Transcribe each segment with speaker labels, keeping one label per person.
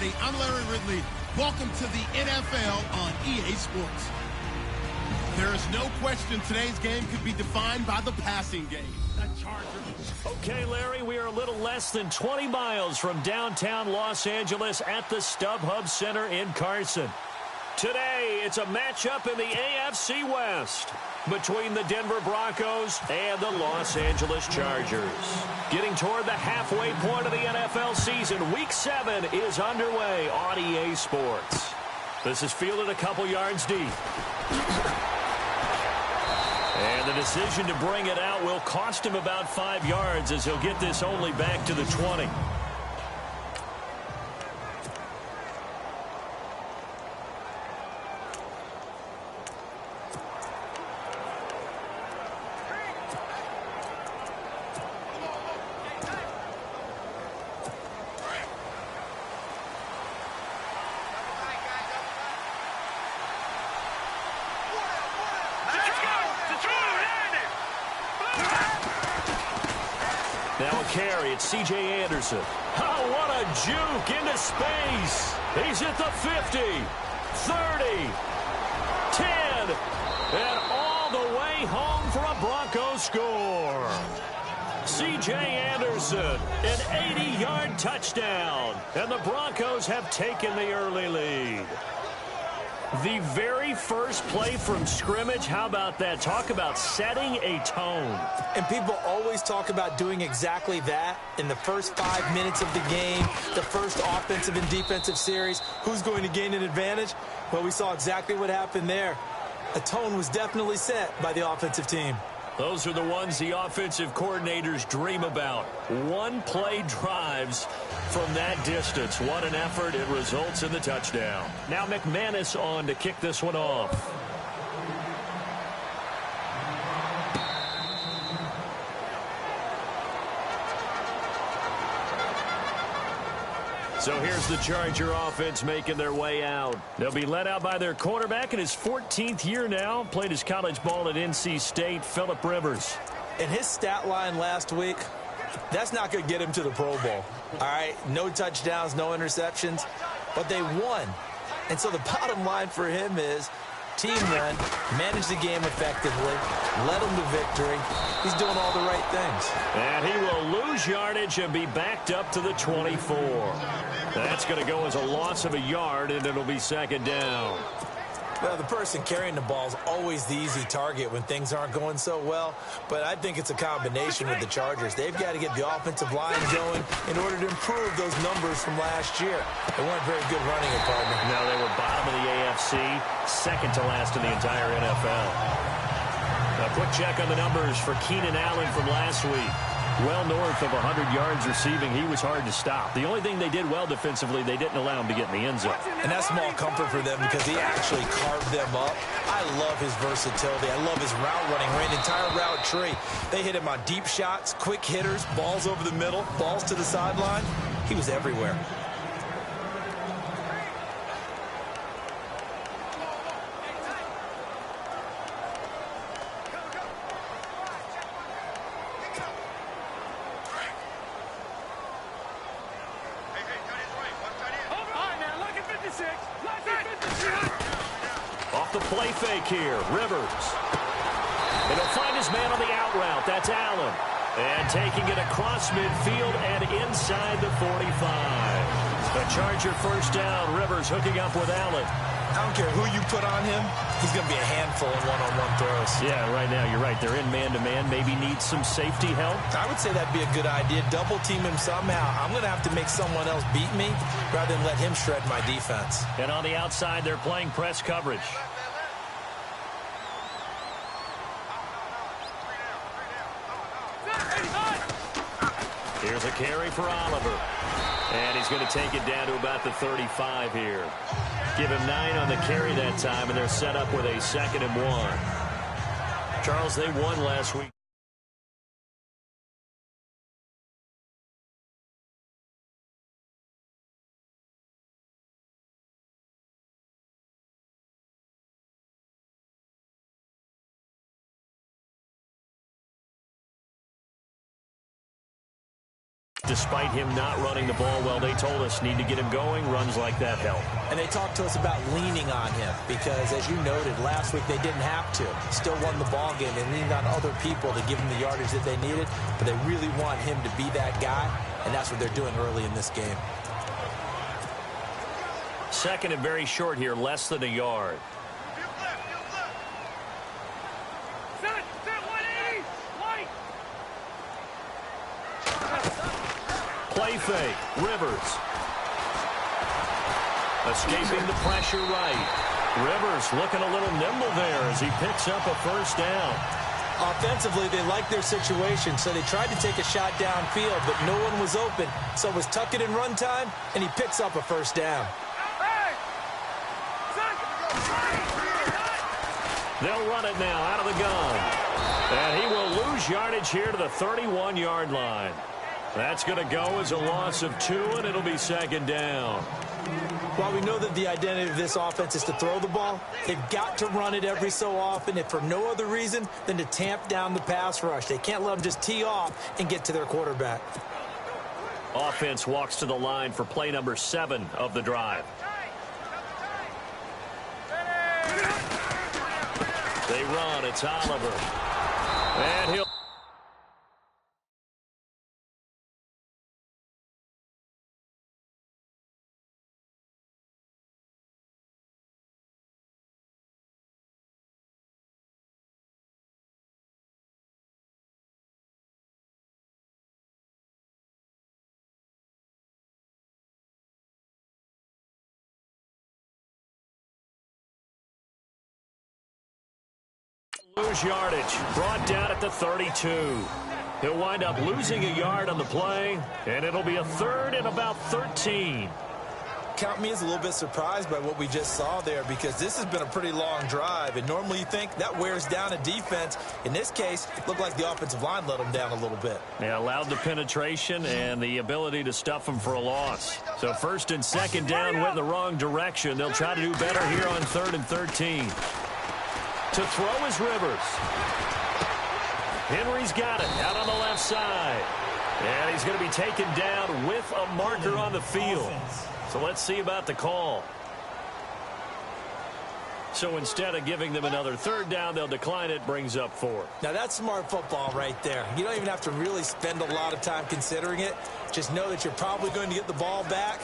Speaker 1: everybody. I'm Larry Ridley. Welcome to the NFL on EA Sports. There is no question today's game could be defined by the passing game. The Chargers.
Speaker 2: Okay, Larry, we are a little less than 20 miles from downtown Los Angeles at the StubHub Center in Carson. Today, it's a matchup in the AFC West between the Denver Broncos and the Los Angeles Chargers. Getting toward the halfway point of the NFL season, Week 7 is underway on EA Sports. This is fielded a couple yards deep. And the decision to bring it out will cost him about 5 yards as he'll get this only back to the 20. Now a carry, it's C.J. Anderson. Oh, what a juke into space. He's at the 50, 30, 10, and all the way home for a Broncos score. C.J. Anderson, an 80-yard touchdown, and the Broncos have taken the early lead. The very first play from scrimmage, how about that? Talk about setting a tone.
Speaker 3: And people always talk about doing exactly that in the first 5 minutes of the game, the first offensive and defensive series. Who's going to gain an advantage? Well, we saw exactly what happened there. A tone was definitely set by the offensive team.
Speaker 2: Those are the ones the offensive coordinators dream about. One-play drives from that distance. What an effort. It results in the touchdown. Now McManus on to kick this one off. So here's the Charger offense making their way out. They'll be led out by their quarterback in his 14th year now. Played his college ball at NC State, Phillip Rivers.
Speaker 3: And his stat line last week, that's not going to get him to the Pro Bowl. All right, no touchdowns, no interceptions, but they won. And so the bottom line for him is team won, managed the game effectively, led them to victory. He's doing all the right things.
Speaker 2: And he will lose yardage and be backed up to the 24. That's going to go as a loss of a yard, and it'll be second down.
Speaker 3: Well, the person carrying the ball is always the easy target when things aren't going so well. But I think it's a combination with the Chargers. They've got to get the offensive line going in order to improve those numbers from last year. They weren't very good running it, partner.
Speaker 2: No, they were bottom of the AFC, second to last in the entire NFL. A quick check on the numbers for Keenan Allen from last week. Well north of 100 yards receiving. He was hard to stop. The only thing they did well defensively, they didn't allow him to get in the end zone.
Speaker 3: And that's small comfort for them because he actually carved them up. I love his versatility. I love his route running. Ran an entire route tree. They hit him on deep shots, quick hitters, balls over the middle, balls to the sideline. He was everywhere.
Speaker 2: Off the play fake here, Rivers. And he'll find his man on the out route. That's Allen. And taking it across midfield and inside the 45. The Charger first down. Rivers hooking up with Allen.
Speaker 3: I don't care who you put on him. He's going to be a handful in one-on-one throws.
Speaker 2: Yeah, right now, you're right. They're in man-to-man. Maybe need some safety help.
Speaker 3: I would say that'd be a good idea. Double team him somehow. I'm going to have to make someone else beat me rather than let him shred my defense.
Speaker 2: And on the outside, they're playing press coverage. Here's a carry for Oliver. And he's going to take it down to about the 35 here. Give him 9 on the carry that time, and they're set up with a 2nd and 1. Charles, they won last week. despite him not running the ball well. They told us need to get him going. Runs like that help.
Speaker 3: And they talked to us about leaning on him because, as you noted, last week they didn't have to. Still won the ball game. They leaned on other people to give him the yardage that they needed, but they really want him to be that guy, and that's what they're doing early in this game.
Speaker 2: Second and very short here, less than a yard. Play fake, Rivers. Escaping the pressure right. Rivers looking a little nimble there as he picks up a first down.
Speaker 3: Offensively, they like their situation, so they tried to take a shot downfield, but no one was open. So it was tuck it in run time, and he picks up a first down.
Speaker 2: They'll run it now out of the gun. And he will lose yardage here to the 31-yard line. That's going to go as a loss of 2, and it'll be second down.
Speaker 3: While we know that the identity of this offense is to throw the ball, they've got to run it every so often, if for no other reason than to tamp down the pass rush. They can't let them just tee off and get to their quarterback.
Speaker 2: Offense walks to the line for play number 7 of the drive. They run. It's Oliver. And he'll... lose yardage, brought down at the 32. He'll wind up losing a yard on the play, and it'll be a third and about 13.
Speaker 3: Count me as a little bit surprised by what we just saw there because this has been a pretty long drive, and normally you think that wears down a defense. In this case, it looked like the offensive line let them down a little bit.
Speaker 2: Yeah, allowed the penetration and the ability to stuff them for a loss. So first and second down went in the wrong direction. They'll try to do better here on 3rd and 13. To throw is Rivers. Henry's got it out on the left side. And he's going to be taken down with a marker on the field. So let's see about the call. So instead of giving them another third down, they'll decline it, brings up 4.
Speaker 3: Now that's smart football right there. You don't even have to really spend a lot of time considering it. Just know that you're probably going to get the ball back.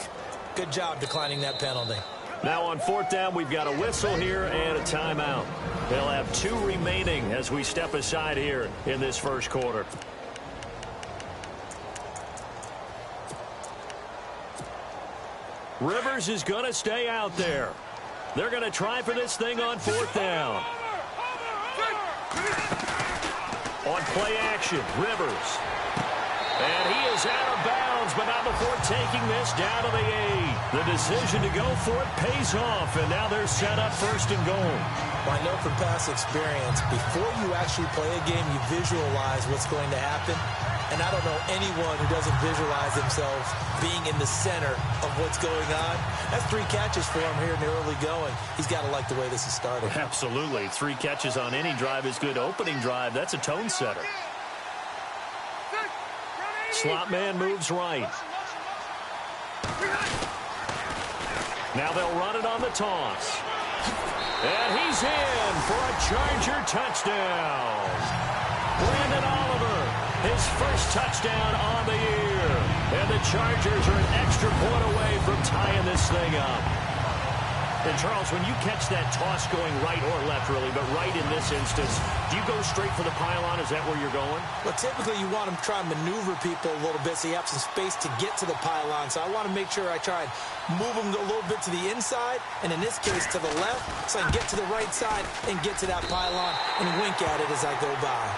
Speaker 3: Good job declining that penalty.
Speaker 2: Now on 4th down, we've got a whistle here and a timeout. They'll have 2 remaining as we step aside here in this first quarter. Rivers is going to stay out there. They're going to try for this thing on 4th down. On play action, Rivers. And he is out of bounds, but not before taking this down to the 8. The decision to go for it pays off, and now they're set up 1st and goal.
Speaker 3: Well, I know from past experience, before you actually play a game, you visualize what's going to happen. And I don't know anyone who doesn't visualize themselves being in the center of what's going on. That's 3 catches for him here in the early going. He's got to like the way this is started.
Speaker 2: Absolutely. 3 catches on any drive is good. Opening drive, that's a tone setter. Slot man moves right. Now they'll run it on the toss. And he's in for a Charger touchdown. Brandon Oliver, his first touchdown on the year. And the Chargers are an extra point away from tying this thing up. And, Charles, when you catch that toss going right or left, really, but right in this instance, do you go straight for the pylon? Is that where you're going?
Speaker 3: Well, typically you want to try and maneuver people a little bit so you have some space to get to the pylon. So I want to make sure I try and move them a little bit to the inside, and in this case to the left, so I can get to the right side and get to that pylon and wink at it as I go by.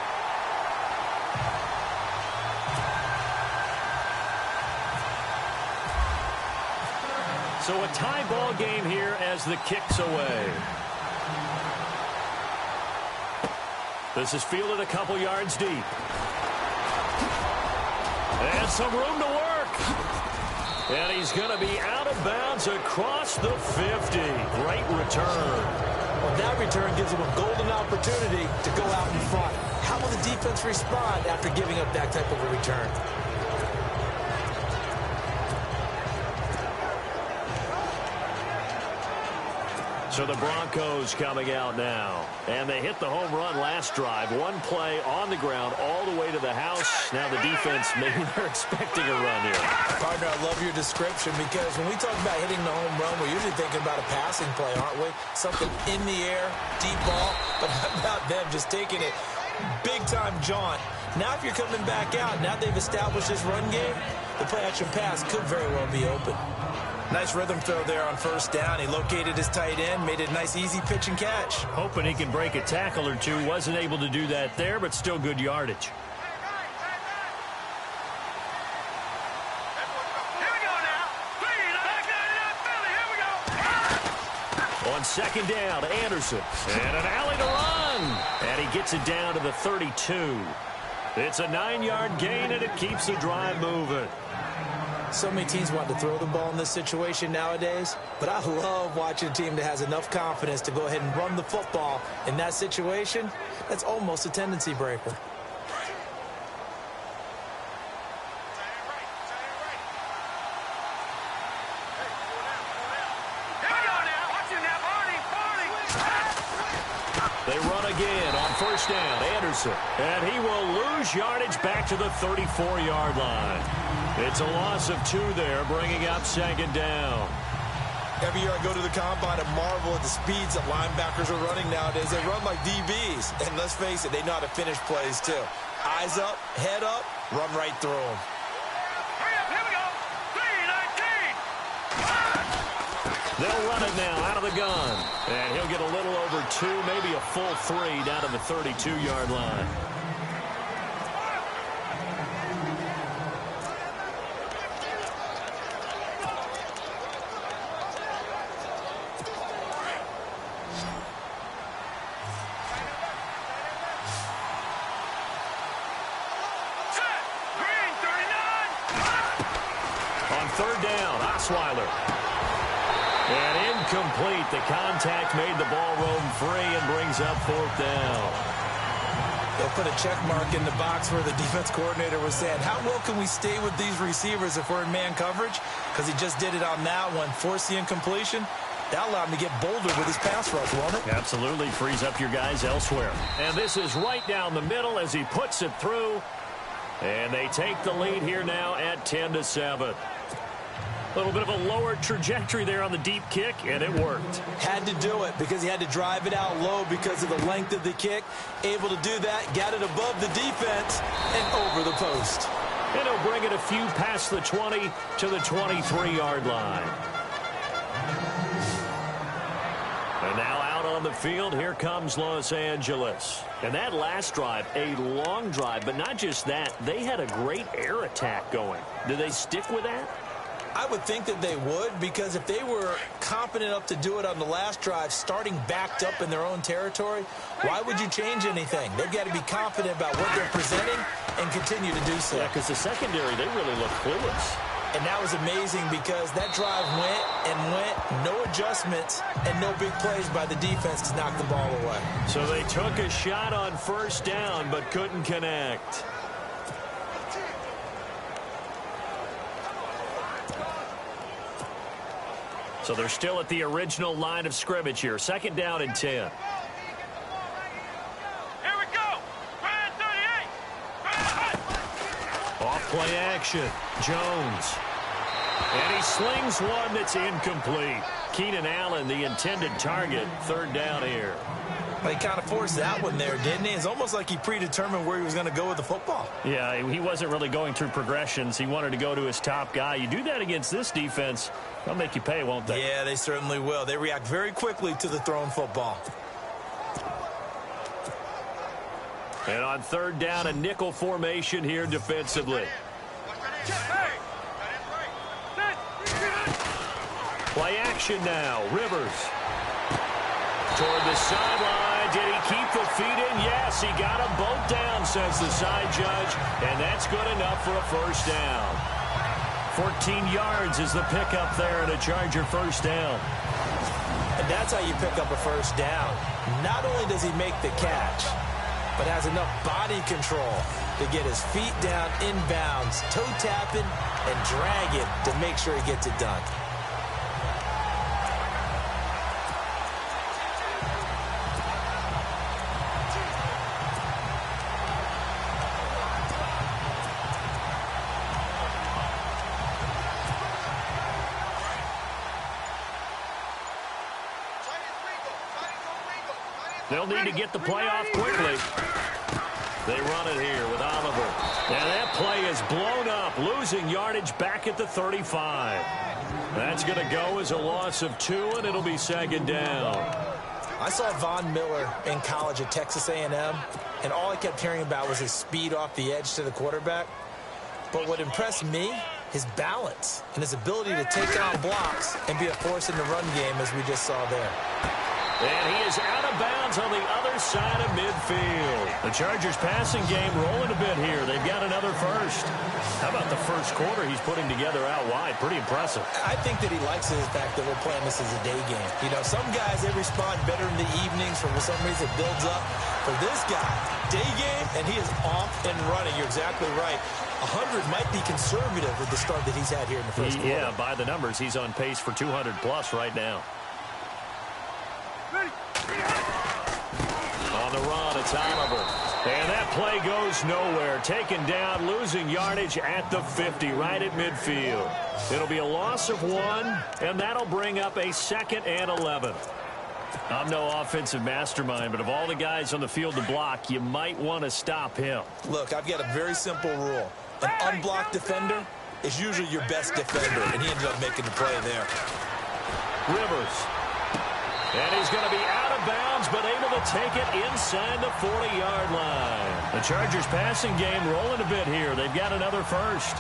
Speaker 2: So a tie ball game here as the kick's away. This is fielded a couple yards deep. And some room to work. And he's going to be out of bounds across the 50. Great return.
Speaker 3: Well, that return gives him a golden opportunity to go out in front. How will the defense respond after giving up that type of a return?
Speaker 2: So the Broncos coming out now. And they hit the home run last drive. One play on the ground all the way to the house. Now the defense, maybe they're expecting a run here.
Speaker 3: Partner, I love your description because when we talk about hitting the home run, we're usually thinking about a passing play, aren't we? Something in the air, deep ball. But how about them just taking it big-time jaunt? Now if you're coming back out, now they've established this run game, the play-action pass could very well be open. Nice rhythm throw there on first down. He located his tight end, made it a nice easy pitch and catch.
Speaker 2: Hoping he can break a tackle or two. Wasn't able to do that there, but still good yardage. On second down, Anderson. And an alley to run. And he gets it down to the 32. It's a 9-yard gain, and it keeps the drive moving.
Speaker 3: So many teams want to throw the ball in this situation nowadays, but I love watching a team that has enough confidence to go ahead and run the football in that situation. That's almost a tendency breaker.
Speaker 2: They run again on first down, Anderson. And he will lose yardage back to the 34-yard line. It's a loss of 2 there, bringing up second down.
Speaker 3: Every year I go to the combine and marvel at the speeds that linebackers are running nowadays. They run like DBs. And let's face it, they know how to finish plays too. Eyes up, head up, run right through them.
Speaker 4: Here we go. 3-19.
Speaker 2: They'll run it now out of the gun. And he'll get a little over 2, maybe a full 3 down to the 32-yard line. Third down, Osweiler. And incomplete. The contact made the ball roam free and brings up fourth down.
Speaker 3: They'll put a check mark in the box where the defense coordinator was saying, how well can we stay with these receivers if we're in man coverage? Because he just did it on that one, forced the incompletion. That allowed him to get bolder with his pass rush, won't it?
Speaker 2: Absolutely frees up your guys elsewhere. And this is right down the middle as he puts it through. And they take the lead here now at 10-7. A little bit of a lower trajectory there on the deep kick, and it worked.
Speaker 3: Had to do it because he had to drive it out low because of the length of the kick. Able to do that, got it above the defense and over the post.
Speaker 2: And he'll bring it a few past the 20 to the 23-yard line. And now out on the field, here comes Los Angeles. And that last drive, a long drive, but not just that, they had a great air attack going. Did they stick with that?
Speaker 3: I would think that they would, because if they were confident enough to do it on the last drive, starting backed up in their own territory, why would you change anything? They've got to be confident about what they're presenting and continue to do so.
Speaker 2: Yeah, because the secondary, they really look clueless.
Speaker 3: And that was amazing because that drive went and went, no adjustments and no big plays by the defense to knock the ball away.
Speaker 2: So they took a shot on first down but couldn't connect. So they're still at the original line of scrimmage here. Second down and 10.
Speaker 4: Here we go. 38.
Speaker 2: Off play action. Jones. And he slings one that's incomplete. Keenan Allen, the intended target. Third down here.
Speaker 3: Well, he kind of forced that one there, didn't he? It's almost like he predetermined where he was going to go with the football.
Speaker 2: Yeah, he wasn't really going through progressions. He wanted to go to his top guy. You do that against this defense, they'll make you pay, won't they?
Speaker 3: Yeah, they certainly will. They react very quickly to the thrown football.
Speaker 2: And on third down, a nickel formation here defensively. Play action now. Rivers. Toward the sideline. Did he keep the feet in? Yes, he got them both down, says the side judge. And that's good enough for a first down. 14 yards is the pickup there and a Charger first down.
Speaker 3: And that's how you pick up a first down. Not only does he make the catch, but has enough body control to get his feet down inbounds, toe tapping, and drag it to make sure he gets it done.
Speaker 2: They'll need to get the play off quickly. They run it here with Oliver. And that play is blown up, losing yardage back at the 35. That's going to go as a loss of 2, and it'll be second down.
Speaker 3: I saw Von Miller in college at Texas A&M, and all I kept hearing about was his speed off the edge to the quarterback. But what impressed me, his balance and his ability to take on blocks and be a force in the run game, as we just saw there.
Speaker 2: And he is out of bounds on the other side of midfield. The Chargers passing game rolling a bit here. They've got another first. How about the first quarter he's putting together out wide? Pretty impressive.
Speaker 3: I think that he likes the fact that we're playing this as a day game. You know, some guys, they respond better in the evenings. For some reason, it builds up. For this guy, day game, and he is off and running. You're exactly right. 100 might be conservative with the start that he's had here in the first quarter.
Speaker 2: Yeah, by the numbers, he's on pace for 200-plus right now. On the run, it's Oliver. And that play goes nowhere. Taken down, losing yardage at the 50, right at midfield. It'll be a loss of 1, and that'll bring up a 2nd and 11. I'm no offensive mastermind, but of all the guys on the field to block, you might want to stop him.
Speaker 3: Look, I've got a very simple rule. An unblocked defender is usually your best defender, and he ended up making the play there.
Speaker 2: Rivers. And he's going to be out of bounds, but able to take it inside the 40-yard line. The Chargers passing game rolling a bit here. They've got another first.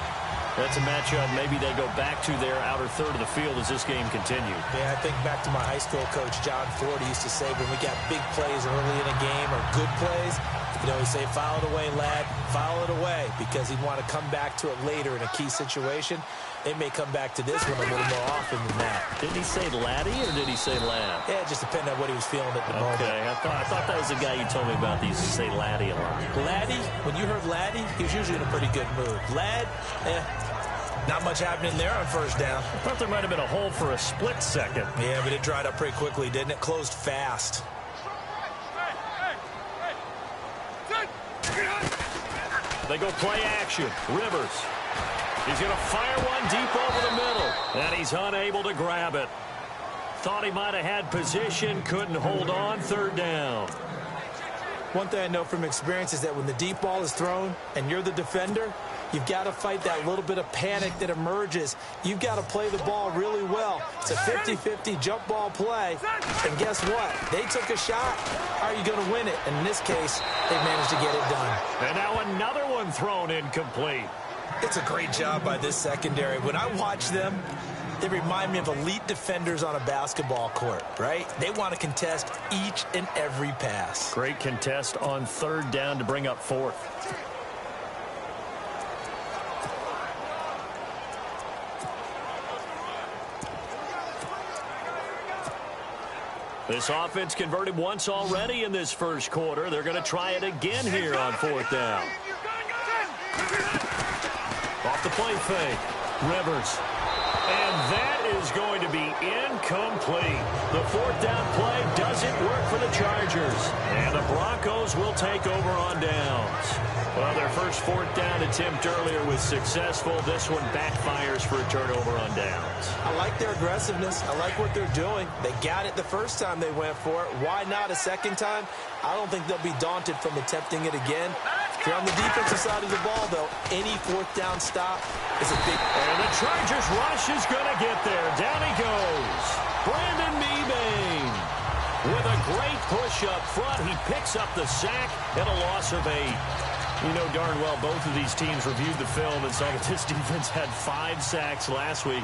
Speaker 2: That's a matchup maybe they go back to their outer third of the field as this game continues.
Speaker 3: Yeah, I think back to my high school coach, John Ford. He used to say when we got big plays early in a game or good plays, you know, he'd say, file it away, lad, file it away, because he'd want to come back to it later in a key situation. They may come back to this one a little more often than that.
Speaker 2: Didn't he say laddie or did he say lad?
Speaker 3: Yeah, it just depended on what he was feeling at the moment.
Speaker 2: Okay, I thought that was the guy you told me about. He used to say laddie a lot.
Speaker 3: Laddie, when you heard laddie, he was usually in a pretty good mood. Lad, not much happening there on first down.
Speaker 2: I thought there might have been a hole for a split second.
Speaker 3: Yeah, but it dried up pretty quickly, didn't it? Closed fast.
Speaker 2: They go play action. Rivers. He's going to fire one deep over the middle. And he's unable to grab it. Thought he might have had position. Couldn't hold on. Third down.
Speaker 3: One thing I know from experience is that when the deep ball is thrown and you're the defender, you've got to fight that little bit of panic that emerges. You've got to play the ball really well. It's a 50-50 jump ball play. And guess what? They took a shot. How are you going to win it? And in this case, they managed to get it done.
Speaker 2: And now another one thrown incomplete.
Speaker 3: It's a great job by this secondary. When I watch them, they remind me of elite defenders on a basketball court, right? They want to contest each and every pass.
Speaker 2: Great contest on third down to bring up fourth. This offense converted once already in this first quarter. They're going to try it again here on fourth down. Off the play fake. Rivers. And that is going to be incomplete. The fourth down play doesn't work for the Chargers. And the Broncos will take over on downs. Well, their first fourth down attempt earlier was successful. This one backfires for a turnover on downs.
Speaker 3: I like their aggressiveness. I like what they're doing. They got it the first time they went for it. Why not a second time? I don't think they'll be daunted from attempting it again. If you're on the defensive side of the ball, though, any fourth down stop is a big...
Speaker 2: And the Chargers rush is going to get there. Down he goes. Brandon Mebane with a great push up front. He picks up the sack and a loss of 8. You know darn well both of these teams reviewed the film and saw that this defense had 5 sacks last week.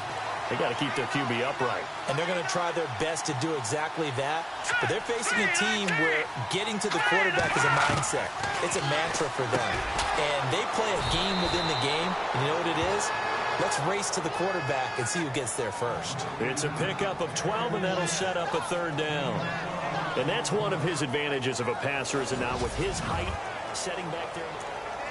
Speaker 2: They got to keep their QB upright.
Speaker 3: And they're going to try their best to do exactly that. But they're facing a team where getting to the quarterback is a mindset. It's a mantra for them. And they play a game within the game. And you know what it is? Let's race to the quarterback and see who gets there first.
Speaker 2: It's a pickup of 12, and that'll set up a third down. And that's one of his advantages of a passer, is it not, with his height setting back there.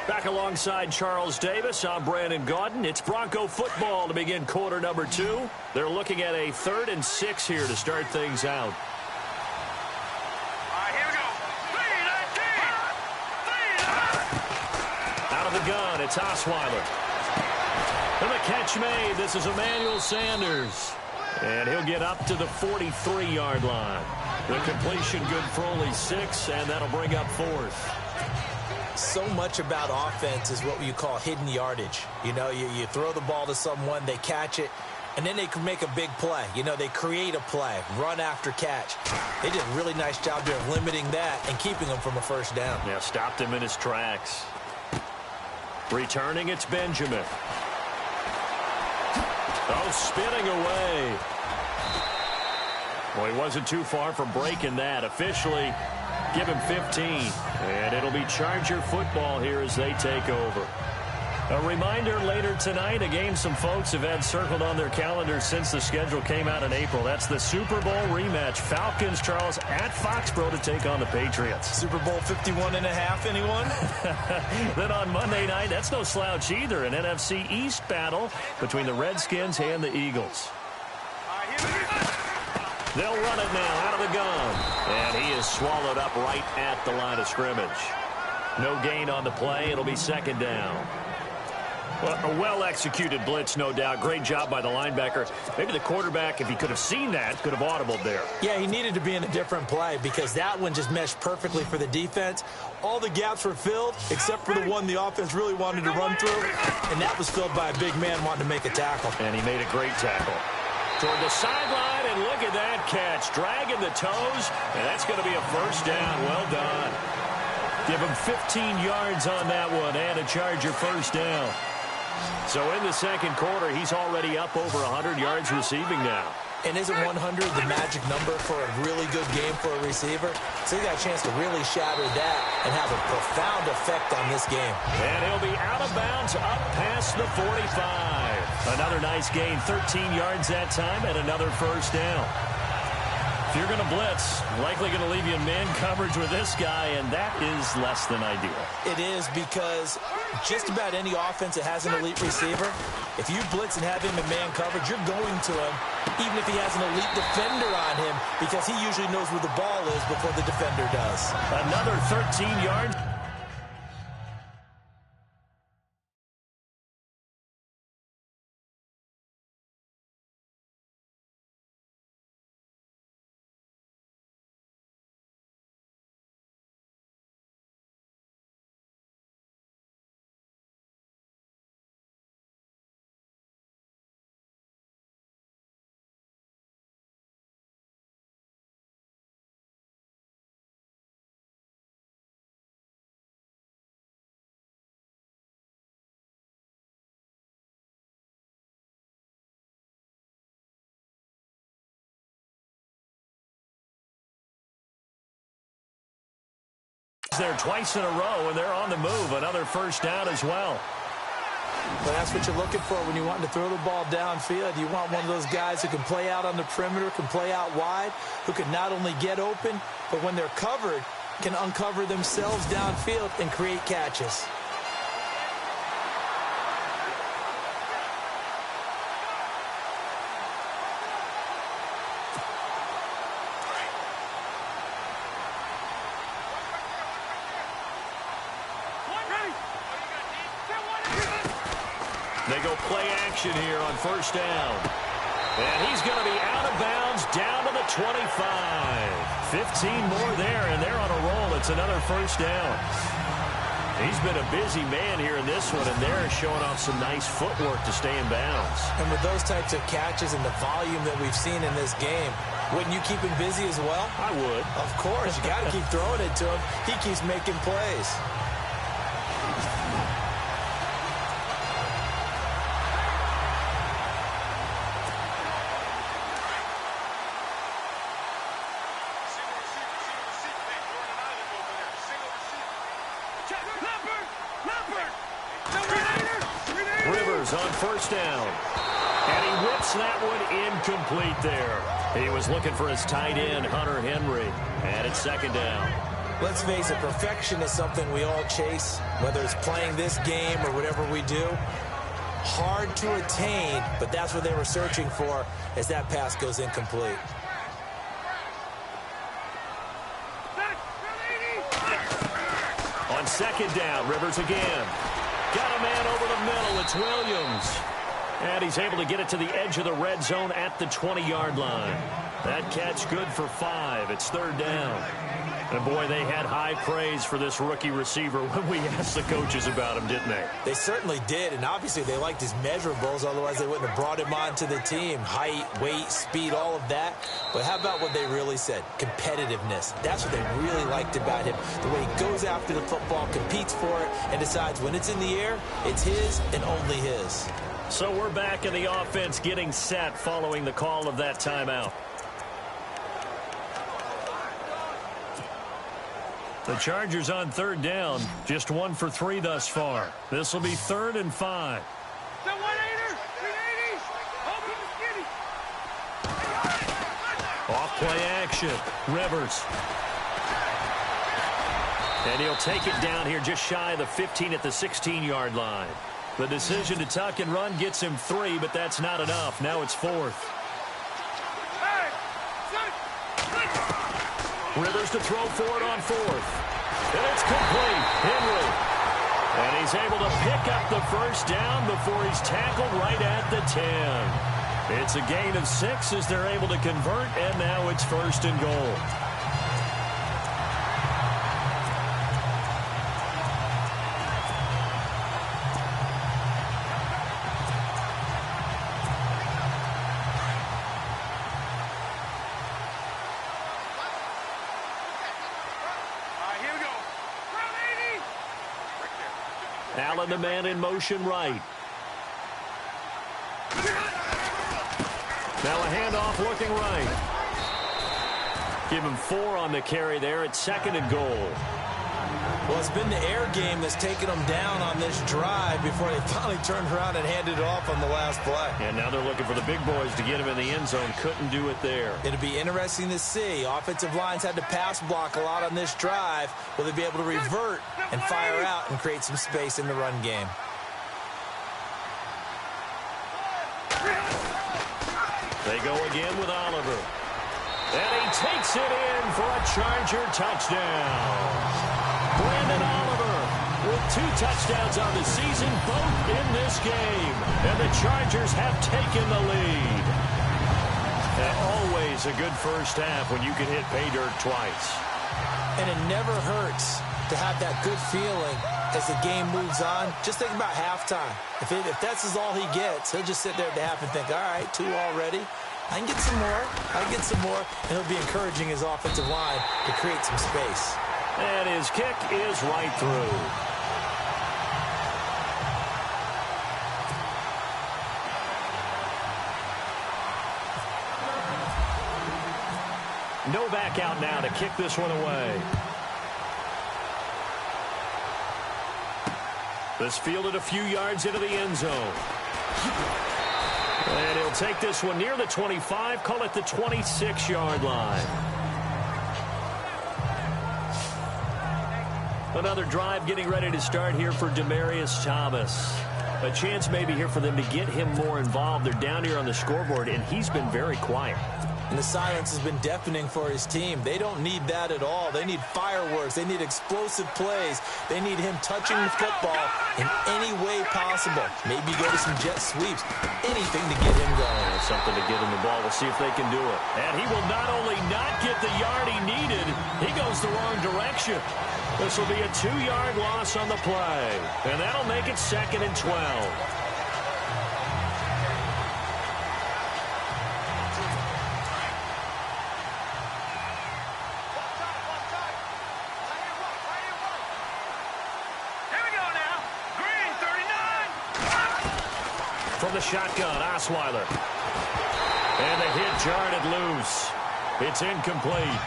Speaker 2: Back alongside Charles Davis, I'm Brandon Gaudin. It's Bronco football to begin quarter number 2. They're looking at a 3rd and 6 here to start things out.
Speaker 4: All right, here we go.
Speaker 2: Out of the gun, it's Osweiler. And the catch made. This is Emmanuel Sanders. And he'll get up to the 43-yard line. The completion good for only 6, and that'll bring up 4th.
Speaker 3: So much about offense is what you call hidden yardage. You know, you throw the ball to someone, they catch it, and then they can make a big play. You know, they create a play, run after catch. They did a really nice job there of limiting that and keeping him from a first down.
Speaker 2: Yeah, stopped him in his tracks. Returning, it's Benjamin. Oh, spinning away. Well, he wasn't too far from breaking that. Officially, give him 15. And it'll be Charger football here as they take over. A reminder later tonight, a game some folks have had circled on their calendars since the schedule came out in April. That's the Super Bowl rematch. Falcons, Charles, at Foxborough to take on the Patriots.
Speaker 3: Super Bowl 51.5, anyone?
Speaker 2: Then on Monday night, that's no slouch either. An NFC East battle between the Redskins and the Eagles. They'll run it now out of the gun. And he is swallowed up right at the line of scrimmage. No gain on the play. It'll be 2nd down. Well, a well-executed blitz, no doubt. Great job by the linebacker. Maybe the quarterback, if he could have seen that, could have audibled there.
Speaker 3: Yeah, he needed to be in a different play because that one just meshed perfectly for the defense. All the gaps were filled except for the one the offense really wanted to run through, and that was filled by a big man wanting to make a tackle.
Speaker 2: And he made a great tackle. Toward the sideline, and look at that catch. Dragging the toes, and that's going to be a first down. Well done. Give him 15 yards on that one, and a Charger first down. So in the second quarter, he's already up over 100 yards receiving now.
Speaker 3: And isn't 100 the magic number for a really good game for a receiver? So he got a chance to really shatter that and have a profound effect on this game.
Speaker 2: And he'll be out of bounds up past the 45. Another nice gain, 13 yards that time, and another first down. If you're going to blitz, likely going to leave you in man coverage with this guy, and that is less than ideal.
Speaker 3: It is because just about any offense that has an elite receiver, if you blitz and have him in man coverage, you're going to him, even if he has an elite defender on him, because he usually knows where the ball is before the defender does.
Speaker 2: Another 13 yards. There twice in a row, and they're on the move. Another first down as well.
Speaker 3: Well, that's what you're looking for when you want to throw the ball downfield. You want one of those guys who can play out on the perimeter, can play out wide, who can not only get open, but when they're covered, can uncover themselves downfield and create catches.
Speaker 2: They go play action here on first down. And he's going to be out of bounds down to the 25. 15 more there, and they're on a roll. It's another first down. He's been a busy man here in this one, and they're showing off some nice footwork to stay in bounds.
Speaker 3: And with those types of catches and the volume that we've seen in this game, wouldn't you keep him busy as well?
Speaker 2: I would.
Speaker 3: Of course. You got to keep throwing it to him. He keeps making plays.
Speaker 2: On first down. And he whips that one incomplete there. He was looking for his tight end, Hunter Henry. And it's second down.
Speaker 3: Let's face it, perfection is something we all chase, whether it's playing this game or whatever we do. Hard to attain, but that's what they were searching for as that pass goes incomplete.
Speaker 2: On second down, Rivers again. Got a man over the middle. It's Williams. And he's able to get it to the edge of the red zone at the 20-yard line. That catch good for 5. It's 3rd down. And, boy, they had high praise for this rookie receiver when we asked the coaches about him, didn't they?
Speaker 3: They certainly did, and obviously they liked his measurables. Otherwise, they wouldn't have brought him onto the team. Height, weight, speed, all of that. But how about what they really said? Competitiveness. That's what they really liked about him. The way he goes after the football, competes for it, and decides when it's in the air, it's his and only his.
Speaker 2: So we're back in the offense getting set following the call of that timeout. The Chargers on 3rd down, just 1 for 3 thus far. This will be 3rd and 5.
Speaker 4: The 180, 380, open the skinny.
Speaker 2: Off play action, Rivers. And he'll take it down here just shy of the 15 at the 16-yard line. The decision to tuck and run gets him 3, but that's not enough. Now it's 4th. Rivers to throw for it on 4th. And it's complete. Henry. And he's able to pick up the 1st down before he's tackled right at the 10. It's a gain of 6 as they're able to convert, and now it's 1st and goal. Allen, the man in motion right. Now a handoff looking right. Give him 4 on the carry there at 2nd and goal.
Speaker 3: Well, it's been the air game that's taken them down on this drive before they finally turned around and handed it off on the last play.
Speaker 2: And now they're looking for the big boys to get him in the end zone. Couldn't do it there.
Speaker 3: It'll be interesting to see. Offensive lines had to pass block a lot on this drive. Will they be able to revert and fire out and create some space in the run game?
Speaker 2: They go again with Oliver. And he takes it in for a Charger touchdown. Brandon Oliver with 2 touchdowns on the season, both in this game. And the Chargers have taken the lead. And always a good first half when you can hit pay dirt twice.
Speaker 3: And it never hurts to have that good feeling as the game moves on. Just think about halftime. If that's all he gets, he'll just sit there at the half and think, all right, 2 already. I can get some more. I can get some more. And he'll be encouraging his offensive line to create some space.
Speaker 2: And his kick is right through. No back out now to kick this one away. This fielded a few yards into the end zone. And he'll take this one near the 25, call it the 26-yard line. Another drive getting ready to start here for Demaryius Thomas. A chance maybe here for them to get him more involved. They're down here on the scoreboard, and he's been very quiet.
Speaker 3: And the silence has been deafening for his team. They don't need that at all. They need fireworks. They need explosive plays. They need him touching the football in any way possible. Maybe go to some jet sweeps. Anything to get him going.
Speaker 2: Something to get him the ball. We'll see if they can do it. And he will not only not get the yard he needed, he goes the wrong direction. This will be a 2-yard loss on the play. And that'll make it 2nd and 12. From the shotgun, Osweiler. And the hit jarred it loose. It's incomplete.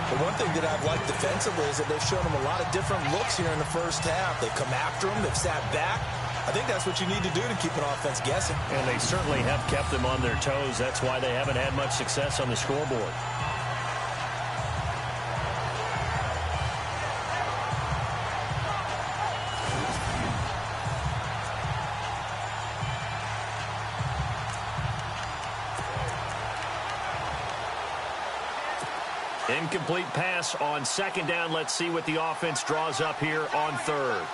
Speaker 3: The one thing that I've liked defensively is that they've shown him a lot of different looks here in the first half. They've come after him. They've sat back. I think that's what you need to do to keep an offense guessing.
Speaker 2: And they certainly have kept them on their toes. That's why they haven't had much success on the scoreboard. Incomplete pass on 2nd down. Let's see what the offense draws up here on 3rd.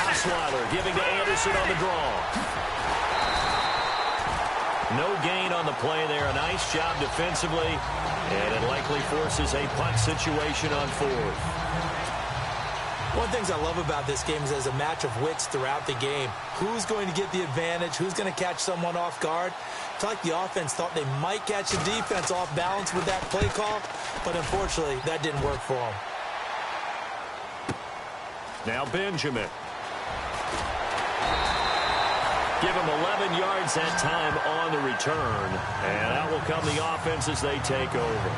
Speaker 2: Osweiler giving to Anderson on the draw. No gain on the play there. A nice job defensively, and it likely forces a punt situation on fourth.
Speaker 3: One of the things I love about this game is there's a match of wits throughout the game. Who's going to get the advantage? Who's going to catch someone off guard? I feel like the offense thought they might catch the defense off balance with that play call, but unfortunately, that didn't work for them.
Speaker 2: Now Benjamin. Give him 11 yards that time on the return, and out will come the offense as they take over.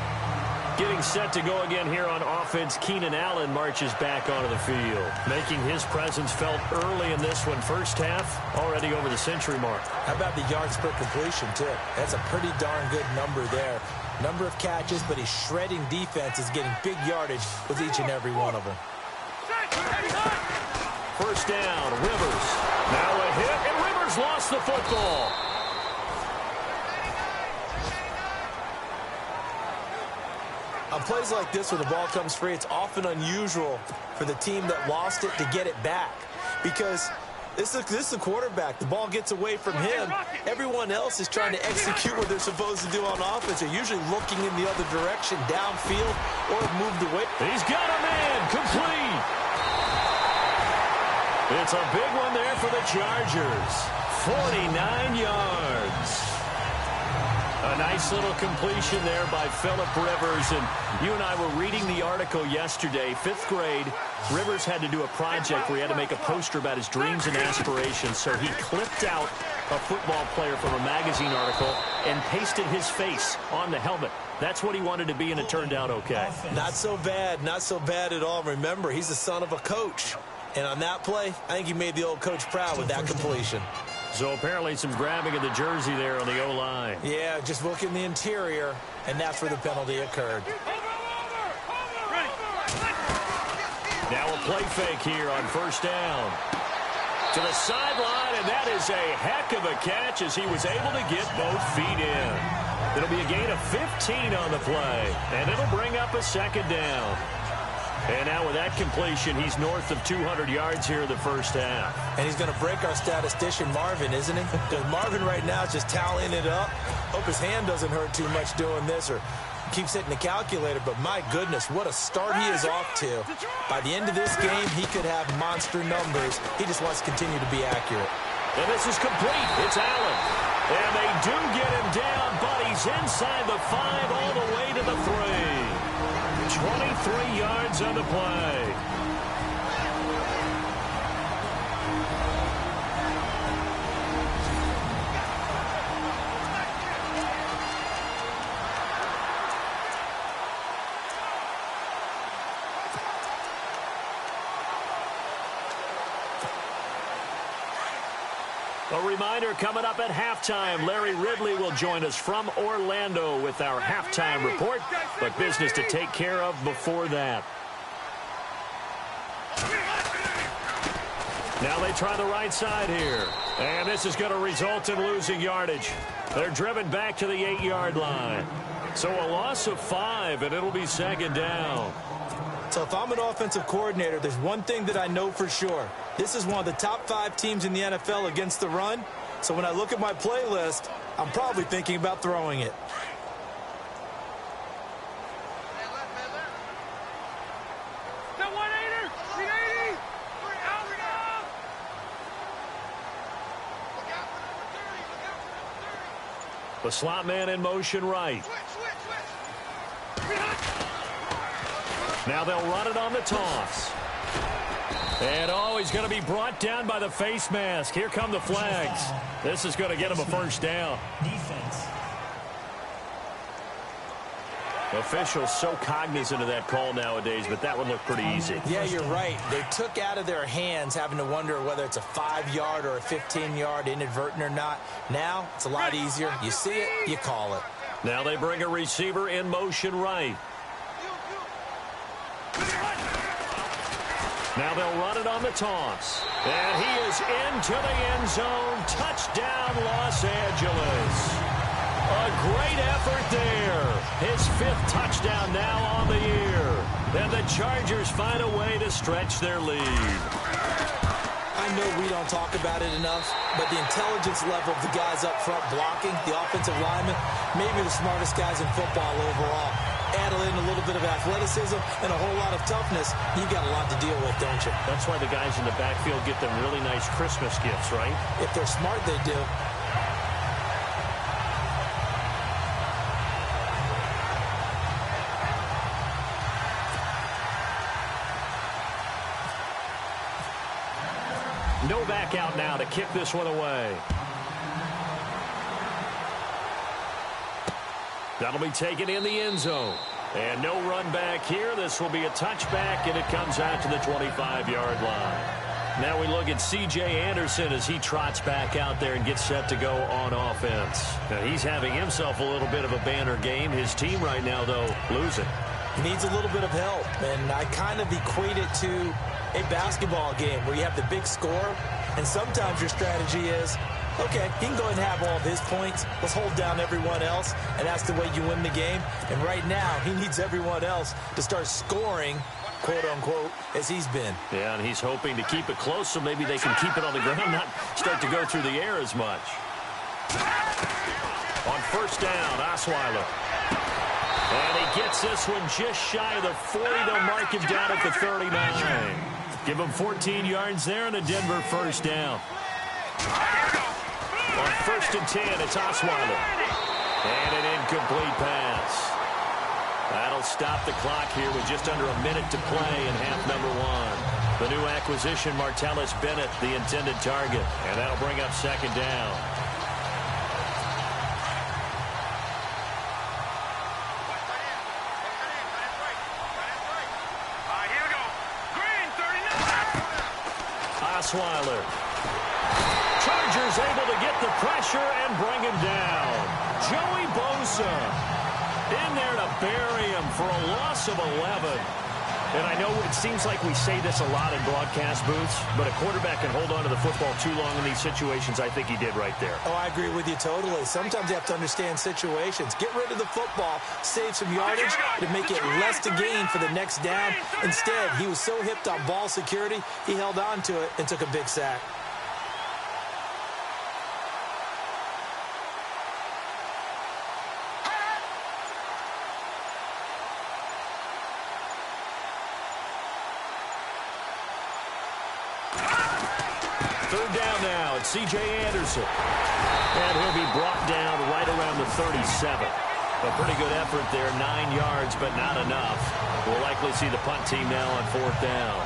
Speaker 2: Getting set to go again here on offense, Keenan Allen marches back onto the field, making his presence felt early in this one. First half, already over the century mark.
Speaker 3: How about the yards per completion, too? That's a pretty darn good number there. Number of catches, but he's shredding defense, is getting big yardage with each and every one of them.
Speaker 2: First down, Rivers. Now a hit, and Rivers lost the football.
Speaker 3: On plays like this where the ball comes free, it's often unusual for the team that lost it to get it back, because this is the quarterback. The ball gets away from him. Everyone else is trying to execute what they're supposed to do on offense. They're usually looking in the other direction, downfield, or have moved away.
Speaker 2: He's got a man, complete. It's a big one there for the Chargers. 49 yards. A nice little completion there by Phillip Rivers. And you and I were reading the article yesterday. 5th grade, Rivers had to do a project where he had to make a poster about his dreams and aspirations. So he clipped out a football player from a magazine article and pasted his face on the helmet. That's what he wanted to be, and it turned out okay.
Speaker 3: Not so bad. Not so bad at all. Remember, he's the son of a coach. And on that play, I think he made the old coach proud with that completion.
Speaker 2: So apparently some grabbing of the jersey there on the O-line.
Speaker 3: Yeah, just look in the interior, and that's where the penalty occurred.
Speaker 2: Now a play fake here on first down. To the sideline, and that is a heck of a catch as he was able to get both feet in. It'll be a gain of 15 on the play, and it'll bring up a second down. And now with that completion, he's north of 200 yards here in the first half.
Speaker 3: And he's going to break our statistician, Marvin, isn't he? Because Marvin right now is just tallying it up. Hope his hand doesn't hurt too much doing this or keeps hitting the calculator. But my goodness, what a start he is off to. By the end of this game, he could have monster numbers. He just wants to continue to be accurate.
Speaker 2: And this is complete. It's Allen. And they do get him down, but he's inside the 5 all the way to the 3. 23 yards on the play. A reminder, coming up at halftime, Larry Ridley will join us from Orlando with our halftime report, but business to take care of before that. Now they try the right side here, and this is going to result in losing yardage. They're driven back to the 8-yard line. So a loss of 5, and it'll be second down.
Speaker 3: So if I'm an offensive coordinator, there's one thing that I know for sure. This is one of the top 5 teams in the NFL against the run. So when I look at my playlist, I'm probably thinking about throwing it.
Speaker 2: The slot man in motion right. Now they'll run it on the toss. And, he's going to be brought down by the face mask. Here come the flags. This is going to get him a first down. Officials so cognizant of that call nowadays, but that one looked pretty easy.
Speaker 3: Yeah, you're right. They took out of their hands having to wonder whether it's a 5-yard or a 15-yard inadvertent or not. Now, it's a lot easier. You see it, you call it.
Speaker 2: Now they bring a receiver in motion right. Now they'll run it on the toss. And he is into the end zone. Touchdown, Los Angeles. A great effort there. His 5th touchdown now on the year. And the Chargers find a way to stretch their lead.
Speaker 3: I know we don't talk about it enough, but the intelligence level of the guys up front blocking, the offensive linemen, maybe the smartest guys in football overall. Add in a little bit of athleticism and a whole lot of toughness, you've got a lot to deal with, don't you?
Speaker 2: That's why the guys in the backfield get them really nice Christmas gifts, right?
Speaker 3: If they're smart, they do.
Speaker 2: Novak out now to kick this one away. That'll be taken in the end zone. And no run back here. This will be a touchback, and it comes out to the 25-yard line. Now we look at C.J. Anderson as he trots back out there and gets set to go on offense. Now he's having himself a little bit of a banner game. His team right now, though, losing.
Speaker 3: Needs a little bit of help, and I kind of equate it to a basketball game where you have the big score, and sometimes your strategy is, okay, he can go ahead and have all of his points. Let's hold down everyone else, and that's the way you win the game. And right now, he needs everyone else to start scoring, quote-unquote, as he's been.
Speaker 2: Yeah, and he's hoping to keep it close so maybe they can keep it on the ground, not start to go through the air as much. On first down, Osweiler. And he gets this one just shy of the 40. They'll mark him down at the 39. Give him 14 yards there and a Denver first down. On first and 10, it's Osweiler. And an incomplete pass. That'll stop the clock here with just under a minute to play in half number one. The new acquisition, Martellus Bennett, the intended target. And that'll bring up second down. Osweiler. Chargers able to get the pressure and bring him down. Joey Bosa in there to bury him for a loss of 11. And I know it seems like we say this a lot in broadcast booths, but a quarterback can hold on to the football too long in these situations. I think he did right there.
Speaker 3: Oh, I agree with you totally. Sometimes you have to understand situations. Get rid of the football, save some yardage to make it less to gain for the next down. Instead, he was so hipped on ball security, he held on to it and took a big sack.
Speaker 2: Third down now, it's C.J. Anderson. And he'll be brought down right around the 37. A pretty good effort there, 9 yards, but not enough. We'll likely see the punt team now on fourth down.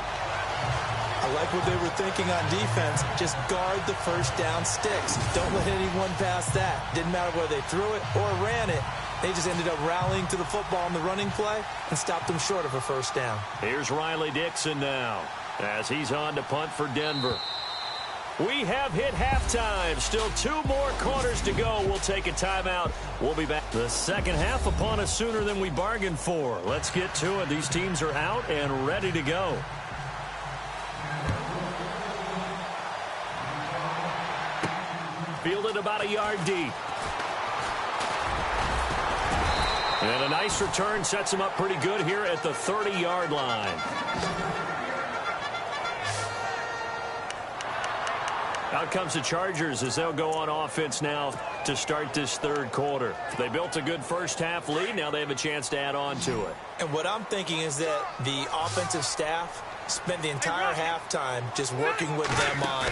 Speaker 3: I like what they were thinking on defense. Just guard the first down sticks. Don't let anyone pass that. Didn't matter whether they threw it or ran it. They just ended up rallying to the football on the running play and stopped them short of a first down.
Speaker 2: Here's Riley Dixon now as he's on to punt for Denver. We have hit halftime. Still 2 more quarters to go. We'll take a timeout. We'll be back. The second half upon us sooner than we bargained for. Let's get to it. These teams are out and ready to go. Fielded about a yard deep. And a nice return sets him up pretty good here at the 30-yard line. Out comes the Chargers as they'll go on offense now to start this third quarter. They built a good first half lead. Now they have a chance to add on to it.
Speaker 3: And what I'm thinking is that the offensive staff spent the entire halftime just working with them on,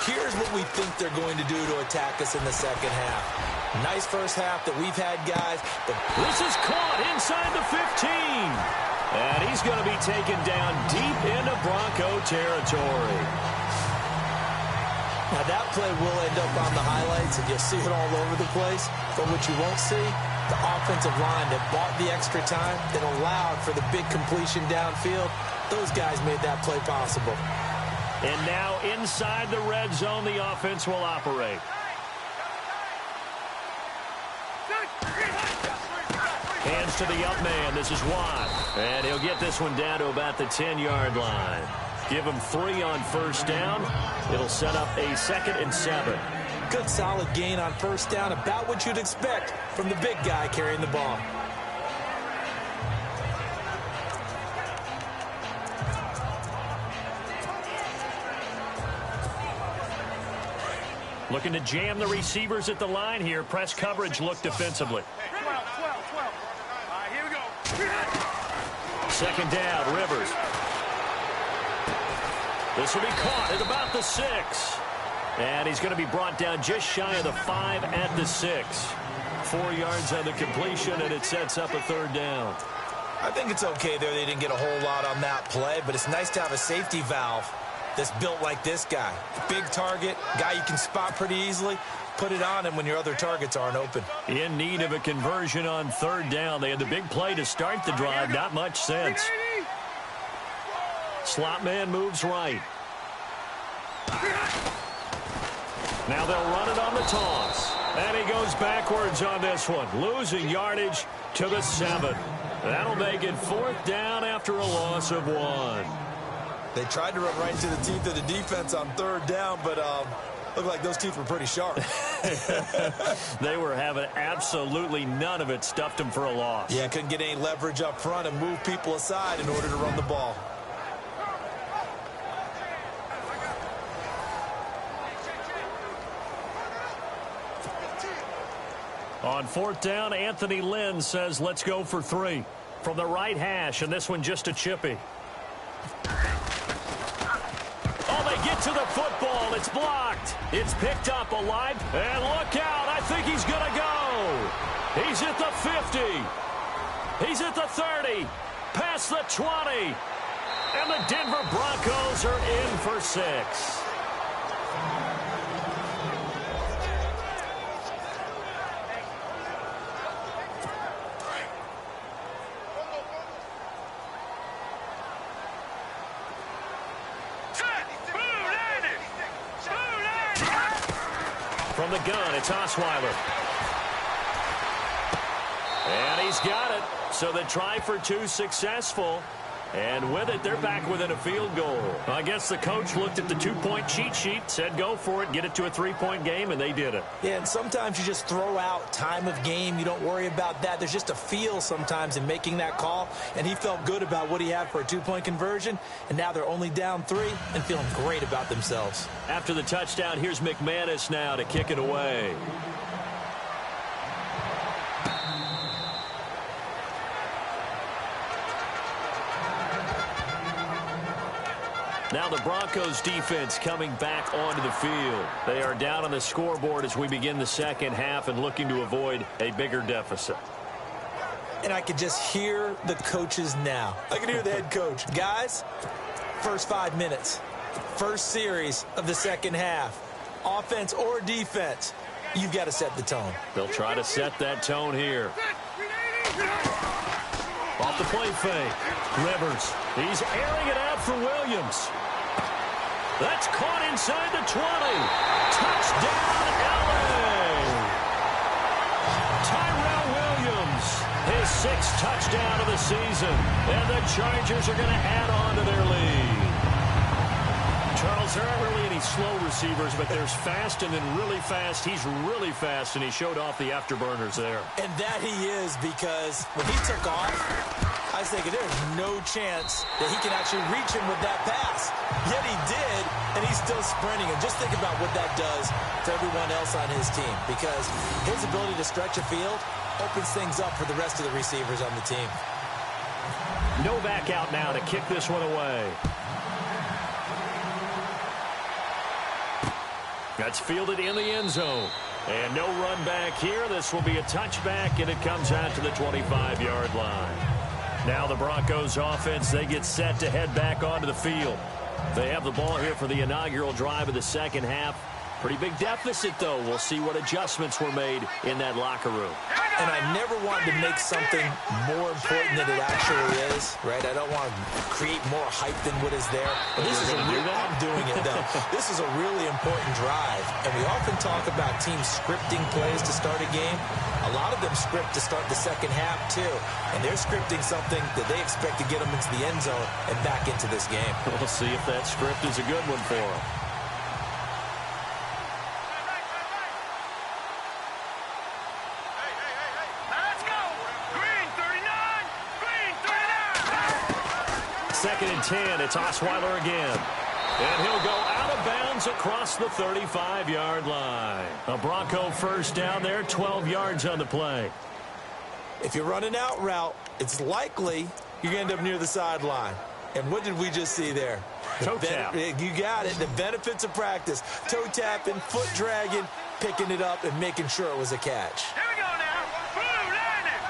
Speaker 3: here's what we think they're going to do to attack us in the second half. Nice first half that we've had, guys. But
Speaker 2: this is caught inside the 15. And he's going to be taken down deep into Bronco territory.
Speaker 3: Now, that play will end up on the highlights, and you'll see it all over the place. But what you won't see, the offensive line that bought the extra time, that allowed for the big completion downfield, those guys made that play possible.
Speaker 2: And now inside the red zone, the offense will operate. Hands to the up man. This is Watt. And he'll get this one down to about the 10-yard line. Give him 3 on first down. It'll set up a 2nd and 7.
Speaker 3: Good solid gain on first down, about what you'd expect from the big guy carrying the ball.
Speaker 2: Looking to jam the receivers at the line here. Press coverage look defensively.
Speaker 4: 12. All right, here we go.
Speaker 2: Second down, Rivers. This will be caught at about the 6. And he's going to be brought down just shy of the 5 at the 6. 4 yards on the completion, and it sets up a third down.
Speaker 3: I think it's okay there. They didn't get a whole lot on that play, but it's nice to have a safety valve that's built like this guy. Big target, guy you can spot pretty easily. Put it on him when your other targets aren't open.
Speaker 2: In need of a conversion on third down. They had the big play to start the drive. Not much sense. Slot man moves right. Now they'll run it on the toss. And he goes backwards on this one. Losing yardage to the 7. That'll make it fourth down after a loss of 1.
Speaker 3: They tried to run right into the teeth of the defense on third down, but looked like those teeth were pretty sharp.
Speaker 2: They were having absolutely none of it. Stuffed them for a loss.
Speaker 3: Yeah, couldn't get any leverage up front and move people aside in order to run the ball.
Speaker 2: On fourth down, Anthony Lynn says, let's go for 3. From the right hash, and this one just a chippy. Oh, they get to the football. It's blocked. It's picked up alive. And look out. I think he's going to go. He's at the 50. He's at the 30. Past the 20. And the Denver Broncos are in for 6. From the gun, it's Osweiler. And he's got it. So the try for 2 successful. And with it, they're back within a field goal. I guess the coach looked at the 2-point cheat sheet, said go for it, get it to a 3-point game, and they did it.
Speaker 3: Yeah, and sometimes you just throw out time of game. You don't worry about that. There's just a feel sometimes in making that call, and he felt good about what he had for a 2-point conversion, and now they're only down 3 and feeling great about themselves.
Speaker 2: After the touchdown, here's McManus now to kick it away. Now the Broncos defense coming back onto the field. They are down on the scoreboard as we begin the second half and looking to avoid a bigger deficit.
Speaker 3: And I could just hear the coaches now. I can hear the head coach. Guys, first 5 minutes, first series of the second half, offense or defense, you've got to set the tone.
Speaker 2: They'll try to set that tone here. Off the play fake. Rivers. He's airing it out for Williams. That's caught inside the 20. Touchdown, LA. Tyrell Williams, his 6th touchdown of the season. And the Chargers are going to add on to their lead. Charles, there aren't really any slow receivers, but there's fast and then really fast. He's really fast, and he showed off the afterburners there.
Speaker 3: And that he is, because when he took off, I was thinking there's no chance that he can actually reach him with that pass. Yet he did, and he's still sprinting. And just think about what that does to everyone else on his team, because his ability to stretch a field opens things up for the rest of the receivers on the team.
Speaker 2: Novak out now to kick this one away. That's fielded in the end zone. And no run back here. This will be a touchback, and it comes out to the 25-yard line. Now the Broncos offense, they get set to head back onto the field. They have the ball here for the inaugural drive of the second half. Pretty big deficit, though. We'll see what adjustments were made in that locker room.
Speaker 3: And I never wanted to make something more important than it actually is, right? I don't want to create more hype than what is there. But this is a real, I'm doing it, though. This is a really important drive. And we often talk about teams scripting plays to start a game. A lot of them script to start the second half, too. And they're scripting something that they expect to get them into the end zone and back into this game.
Speaker 2: We'll see if that script is a good one for them. Second and 10, it's Osweiler again. And he'll go out of bounds across the 35-yard line. A Bronco first down there, 12 yards on the play.
Speaker 3: If you're running out route, it's likely you're going to end up near the sideline. And what did we just see there?
Speaker 2: Toe tap.
Speaker 3: You got it. The benefits of practice. Toe tapping, foot dragging, picking it up, and making sure it was a catch.
Speaker 4: Here we go now. Boom, landing.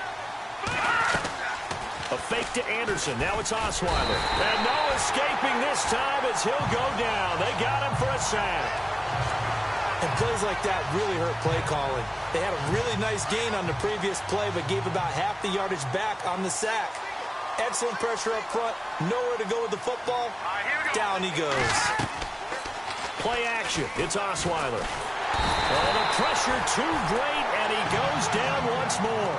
Speaker 2: A fake to Anderson. Now it's Osweiler. And no escaping this time as he'll go down. They got him for a sack.
Speaker 3: And plays like that really hurt play calling. They had a really nice gain on the previous play, but gave about half the yardage back on the sack. Excellent pressure up front. Nowhere to go with the football. Down he goes.
Speaker 2: Play action. It's Osweiler. Oh, the pressure too great, and he goes down once more.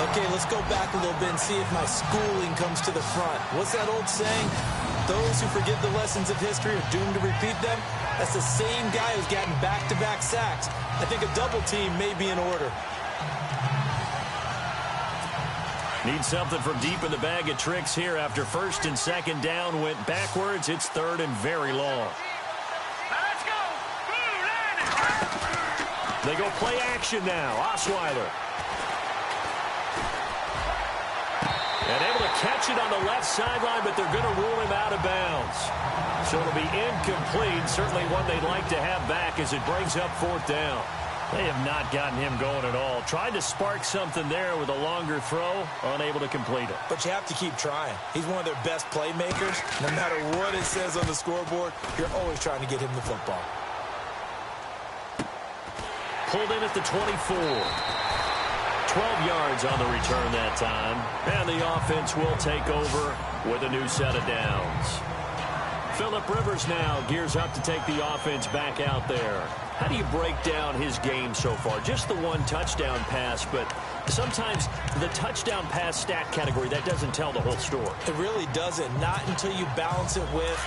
Speaker 3: Okay, let's go back a little bit and see if my schooling comes to the front. What's that old saying? Those who forget the lessons of history are doomed to repeat them. That's the same guy who's gotten back-to-back sacks. I think a double team may be in order.
Speaker 2: Need something from deep in the bag of tricks here after first and second down went backwards. It's third and very long.
Speaker 4: Let's go. Boom, landing.
Speaker 2: They go play action now. Osweiler. And able to catch it on the left sideline, but they're going to rule him out of bounds. So it'll be incomplete. Certainly one they'd like to have back as it brings up fourth down. They have not gotten him going at all. Tried to spark something there with a longer throw, unable to complete it.
Speaker 3: But you have to keep trying. He's one of their best playmakers. No matter what it says on the scoreboard, you're always trying to get him the football.
Speaker 2: Pulled in at the 24. 12 yards on the return that time. And the offense will take over with a new set of downs. Phillip Rivers now gears up to take the offense back out there. How do you break down his game so far? Just the one touchdown pass, but sometimes the touchdown pass stat category, that doesn't tell the whole story.
Speaker 3: It really doesn't. Not until you balance it with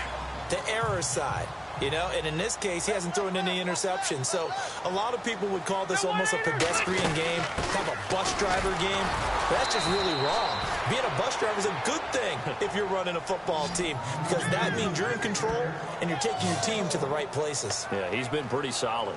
Speaker 3: the error side. You know, and in this case, he hasn't thrown any interceptions. So a lot of people would call this almost a pedestrian game, kind of a bus driver game. But that's just really wrong. Being a bus driver is a good thing if you're running a football team, because that means you're in control and you're taking your team to the right places.
Speaker 2: Yeah, he's been pretty solid.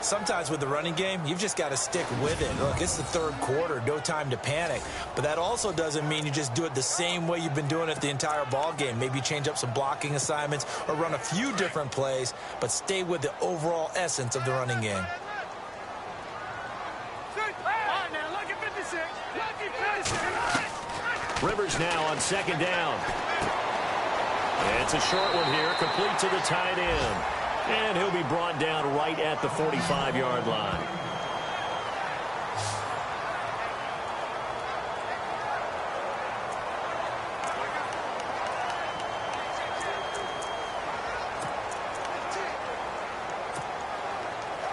Speaker 3: Sometimes with the running game, you've just got to stick with it. Look, it's the third quarter, no time to panic. But that also doesn't mean you just do it the same way you've been doing it the entire ball game. Maybe change up some blocking assignments or run a few different plays, but stay with the overall essence of the running game.
Speaker 2: Rivers now on second down. And it's a short one here, complete to the tight end. And he'll be brought down right at the 45-yard line.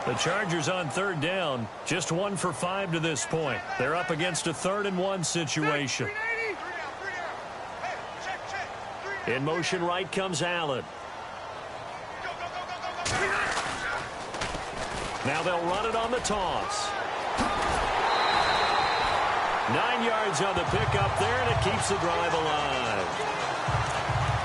Speaker 2: The Chargers on third down, just 1 for 5 to this point. They're up against a 3rd and 1 situation. In motion right comes Allen. Now they'll run it on the toss. 9 yards on the pickup there, and it keeps the drive alive.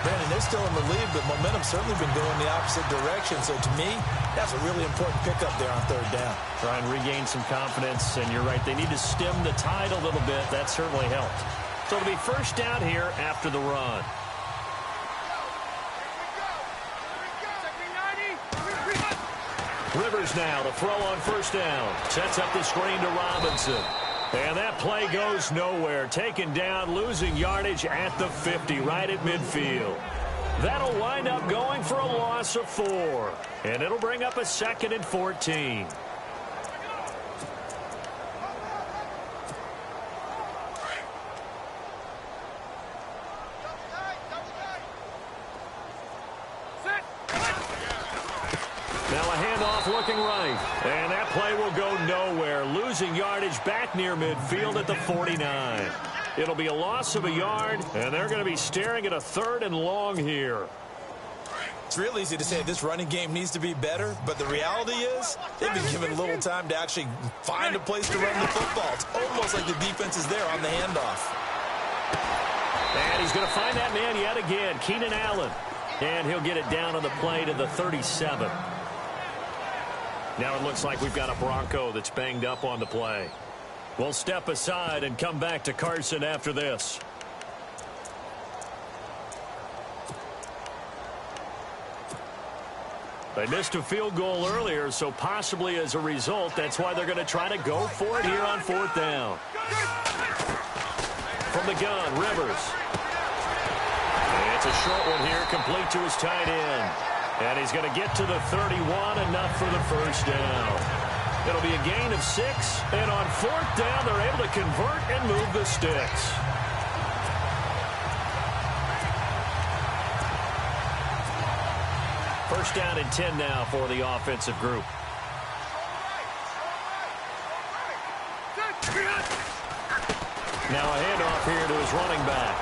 Speaker 3: Brandon, they're still in the lead, but momentum's certainly been going the opposite direction. So to me, that's a really important pickup there on third down.
Speaker 2: Try and regain some confidence, and you're right, they need to stem the tide a little bit. That certainly helped. So it'll be first down here after the run. Rivers now to throw on first down. Sets up the screen to Robinson. And that play goes nowhere. Taken down, losing yardage at the 50, right at midfield. That'll wind up going for a loss of 4. And it'll bring up a 2nd and 14. Now a handoff looking right. And that play will go nowhere. Losing yardage back near midfield at the 49. It'll be a loss of a yard, and they're going to be staring at a 3rd and long here.
Speaker 3: It's real easy to say this running game needs to be better, but the reality is they've been given little time to actually find a place to run the football. It's almost like the defense is there on the handoff.
Speaker 2: And he's going to find that man yet again, Keenan Allen. And he'll get it down on the play to the 37. Now it looks like we've got a Bronco that's banged up on the play. We'll step aside and come back to Carson after this. They missed a field goal earlier, so possibly as a result, that's why they're going to try to go for it here on 4th down. From the gun, Rivers. It's a short one here, complete to his tight end. And he's going to get to the 31, enough for the first down. It'll be a gain of 6, and on 4th down, they're able to convert and move the sticks. First down and 10 now for the offensive group. Now a handoff here to his running back.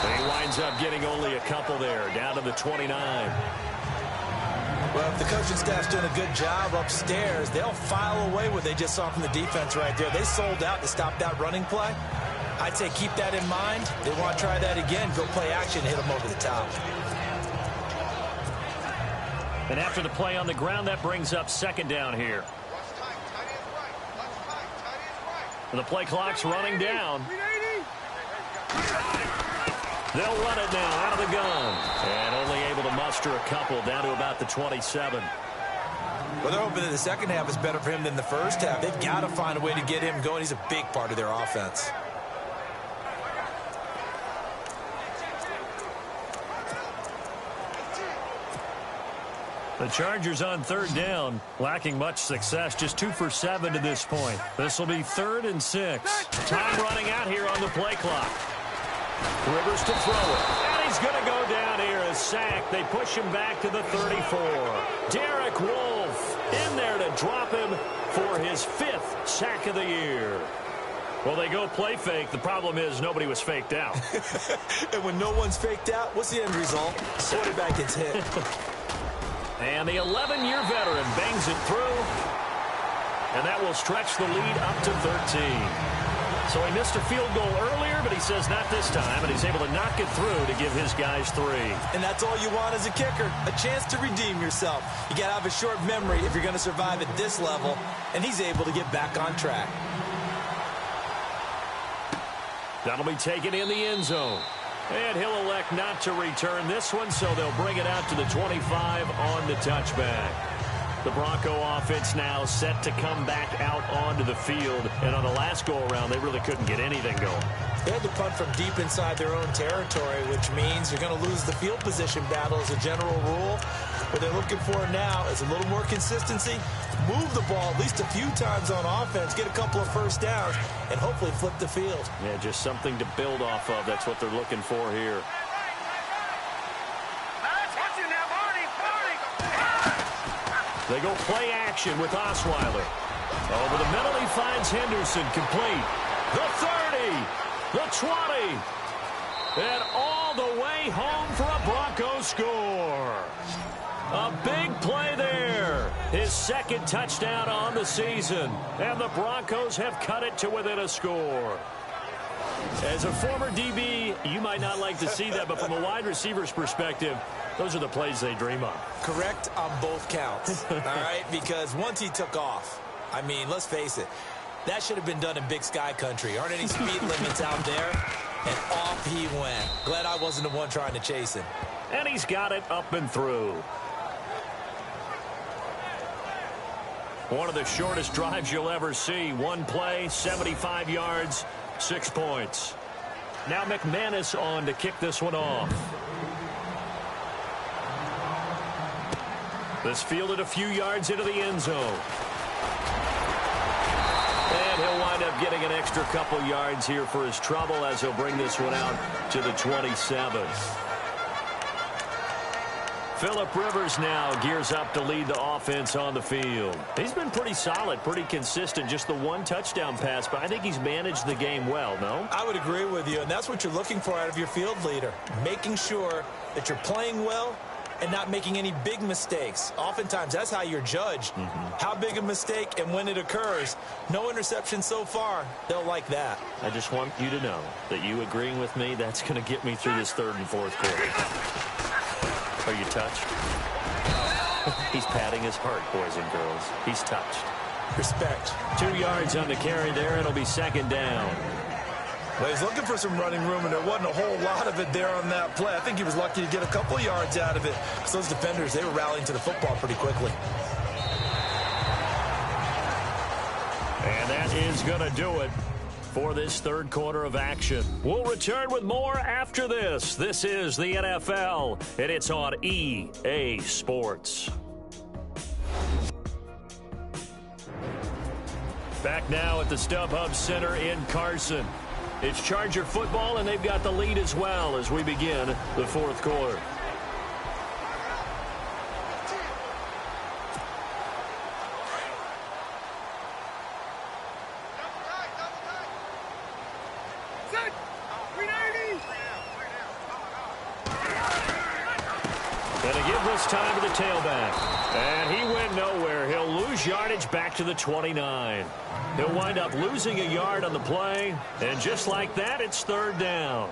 Speaker 2: And he winds up getting only a couple there, down to the 29.
Speaker 3: Well, if the coaching staff's doing a good job upstairs, they'll file away what they just saw from the defense right there. They sold out to stop that running play. I'd say keep that in mind. They want to try that again, go play action, hit them over the top.
Speaker 2: And after the play on the ground, that brings up 2nd down here. And the play clock's running down. They'll run it now out of the gun. And only able to muster a couple down to about the 27.
Speaker 3: Well, they're hoping that the second half is better for him than the first half. They've got to find a way to get him going. He's a big part of their offense.
Speaker 2: The Chargers on 3rd down, lacking much success, just 2 for 7 to this point. This will be 3rd and 6. Time running out here on the play clock. Rivers to throw it. And he's going to go down here, a sack. They push him back to the 34. Derek Wolfe in there to drop him for his 5th sack of the year. Well, they go play fake. The problem is nobody was faked out.
Speaker 3: And when no one's faked out, what's the end result? Quarterback gets hit.
Speaker 2: And the 11-year veteran bangs it through. And that will stretch the lead up to 13. So he missed a field goal earlier, but he says not this time. And he's able to knock it through to give his guys 3.
Speaker 3: And that's all you want as a kicker, a chance to redeem yourself. You got to have a short memory if you're going to survive at this level. And he's able to get back on track.
Speaker 2: That'll be taken in the end zone. And he'll elect not to return this one, so they'll bring it out to the 25 on the touchback. The Bronco offense now set to come back out onto the field. And on the last go-around, they really couldn't get anything going.
Speaker 3: They had to punt from deep inside their own territory, which means you're going to lose the field position battle as a general rule. What they're looking for now is a little more consistency, move the ball at least a few times on offense, get a couple of first downs, and hopefully flip the field.
Speaker 2: Yeah, just something to build off of. That's what they're looking for here. They go play action with Osweiler. Over the middle, he finds Henderson complete. The 30, the 20, and all the way home for a Bronco score. A big play there. His 2nd touchdown on the season. And the Broncos have cut it to within a score. As a former DB, you might not like to see that, but from a wide receiver's perspective, those are the plays they dream of.
Speaker 3: Correct on both counts, all right? Because once he took off, I mean, let's face it, that should have been done in Big Sky country. Aren't any speed limits out there? And off he went. Glad I wasn't the one trying to chase him.
Speaker 2: And he's got it up and through. One of the shortest drives you'll ever see. One play, 75 yards, 6 points. Now McManus on to kick this one off. This fielded a few yards into the end zone. And he'll wind up getting an extra couple yards here for his trouble as he'll bring this one out to the 27. Phillip Rivers now gears up to lead the offense on the field. He's been pretty solid, pretty consistent, just the 1 touchdown pass, but I think he's managed the game well, no?
Speaker 3: I would agree with you, and that's what you're looking for out of your field leader, making sure that you're playing well and not making any big mistakes. Oftentimes, that's how you're judged. How big a mistake and when it occurs. No interception so far. They'll like that.
Speaker 2: I just want you to know that you agreeing with me, that's going to get me through this 3rd and 4th quarter. Are you touched? He's patting his heart, boys and girls. He's touched.
Speaker 3: Respect.
Speaker 2: 2 yards on the carry there. It'll be second down.
Speaker 3: Well, he's looking for some running room, and there wasn't a whole lot of it there on that play. I think he was lucky to get a couple of yards out of it because those defenders, they were rallying to the football pretty quickly.
Speaker 2: And that is going to do it for this third quarter of action. We'll return with more after this. This is the NFL, and it's on EA Sports. Back now at the StubHub Center in Carson. It's Charger football, and they've got the lead as well as we begin the fourth quarter. Going to give this time to the tailback. And he went nowhere. He'll lose yardage back to the 29. He'll wind up losing a yard on the play. And just like that, it's third down.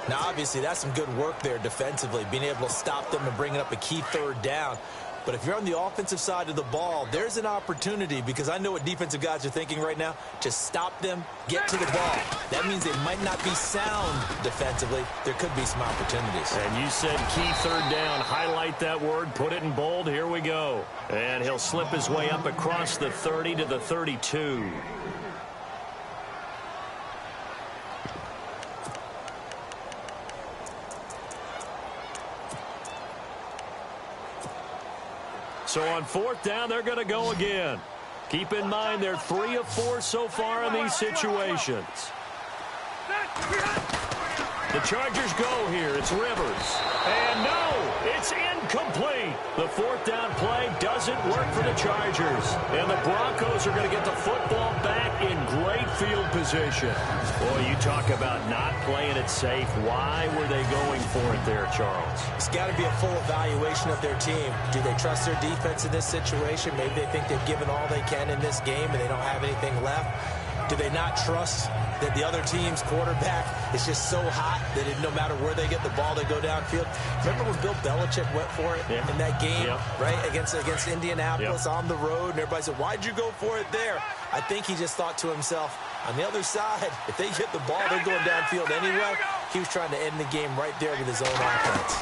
Speaker 3: Now, obviously, that's some good work there defensively, being able to stop them and bringing up a key third down. But if you're on the offensive side of the ball, there's an opportunity, because I know what defensive guys are thinking right now. Just stop them, get to the ball. That means they might not be sound defensively. There could be some opportunities.
Speaker 2: And you said key third down. Highlight that word. Put it in bold. Here we go. And he'll slip his way up across the 30 to the 32. So on fourth down, they're going to go again. Keep in mind, they're 3 of 4 so far in these situations. The Chargers go here. It's Rivers. And no, it's incomplete. The fourth down play doesn't work for the Chargers. And the Broncos are going to get the football back in great field position. Boy, you talk about not playing it safe. Why were they going for it there, Charles?
Speaker 3: It's got to be a full evaluation of their team. Do they trust their defense in this situation? Maybe they think they've given all they can in this game and they don't have anything left. Do they not trust that the other team's quarterback is just so hot that no matter where they get the ball, they go downfield? Remember when Bill Belichick went for it in that game, right, against Indianapolis on the road, and everybody said, why'd you go for it there? I think he just thought to himself, on the other side, if they get the ball, they're going downfield anyway. He was trying to end the game right there with his own offense.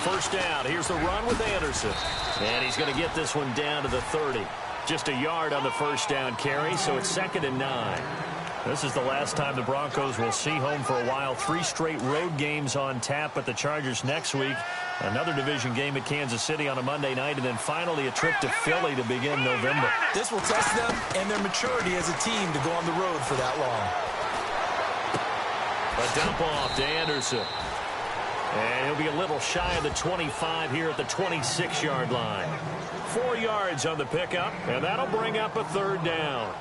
Speaker 2: First down. Here's the run with Anderson. And he's going to get this one down to the 30. Just a yard on the first down carry, so it's 2nd and 9. This is the last time the Broncos will see home for a while. 3 straight road games on tap, but the Chargers next week. Another division game at Kansas City on a Monday night, and then finally a trip to Philly to begin November.
Speaker 3: This will test them and their maturity as a team to go on the road for that long.
Speaker 2: A dump off to Anderson. And he'll be a little shy of the 25 here at the 26-yard line. 4 yards on the pickup, and that'll bring up a third down.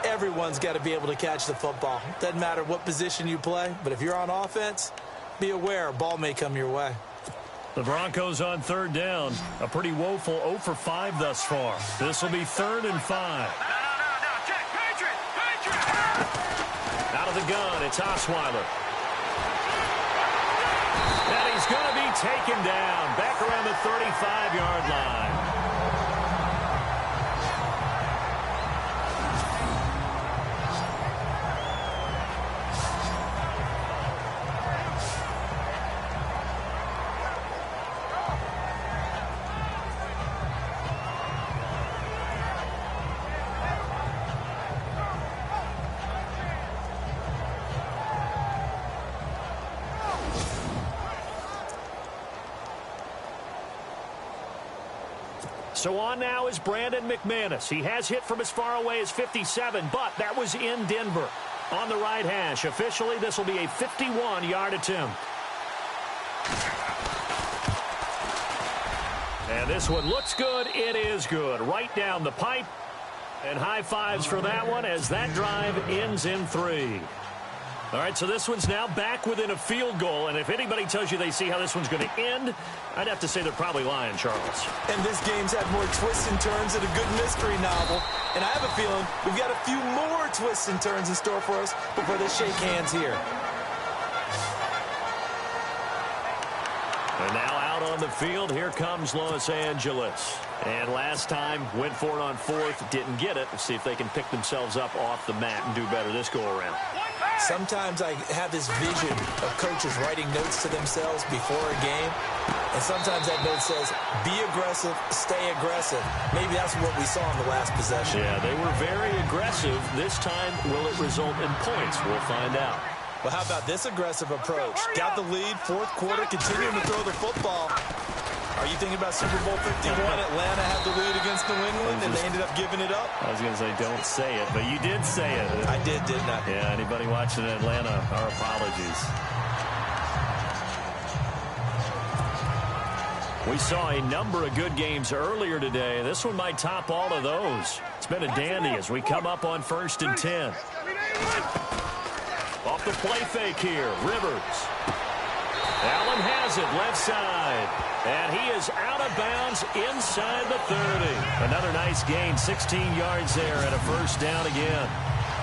Speaker 3: Everyone's got to be able to catch the football. Doesn't matter what position you play, but if you're on offense, be aware a ball may come your way.
Speaker 2: The Broncos on third down. A pretty woeful 0 for 5 thus far. This will be 3rd and 5. Out of the gun, it's Osweiler. And he's going to be taken down back around the 35-yard line. So on now is Brandon McManus. He has hit from as far away as 57, but that was in Denver. On the right hash, officially this will be a 51-yard attempt. And this one looks good. It is good. Right down the pipe. And high fives for that one as that drive ends in 3. All right, so this one's now back within a field goal. And if anybody tells you they see how this one's going to end, I'd have to say they're probably lying, Charles.
Speaker 3: And this game's had more twists and turns than a good mystery novel. And I have a feeling we've got a few more twists and turns in store for us before they shake hands here.
Speaker 2: And now out on the field, here comes Los Angeles. And last time, went for it on fourth, didn't get it. Let's see if they can pick themselves up off the mat and do better this go-around.
Speaker 3: Sometimes I have this vision of coaches writing notes to themselves before a game. And sometimes that note says, be aggressive, stay aggressive. Maybe that's what we saw in the last possession.
Speaker 2: Yeah, they were very aggressive. This time, will it result in points? We'll find out.
Speaker 3: Well, how about this aggressive approach? Got the lead, fourth quarter, continuing to throw the football. Are you thinking about Super Bowl 51? Atlanta had the lead against New England, and they ended up giving it up?
Speaker 2: I was going to say, don't say it, but you did say it.
Speaker 3: I did, didn't I?
Speaker 2: Yeah, anybody watching Atlanta, our apologies. We saw a number of good games earlier today. This one might top all of those. It's been a dandy as we come up on 1st and 10. Off the play fake here, Rivers. Allen has it, left side. And he is out of bounds inside the 30. Another nice gain, 16 yards there and a first down again.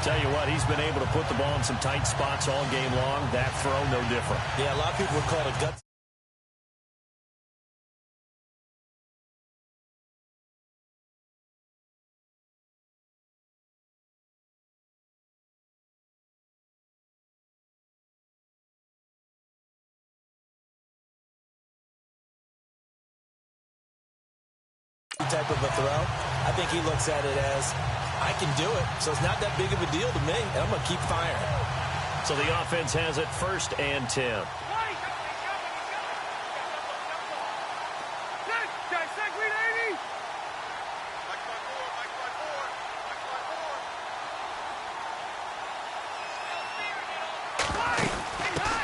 Speaker 2: Tell you what, he's been able to put the ball in some tight spots all game long. That throw, no different.
Speaker 3: Yeah, a lot of people would call it a gut type of a throw. I think he looks at it as, I can do it, so it's not that big of a deal to me, and I'm going to keep firing.
Speaker 2: So the offense has it 1st and 10.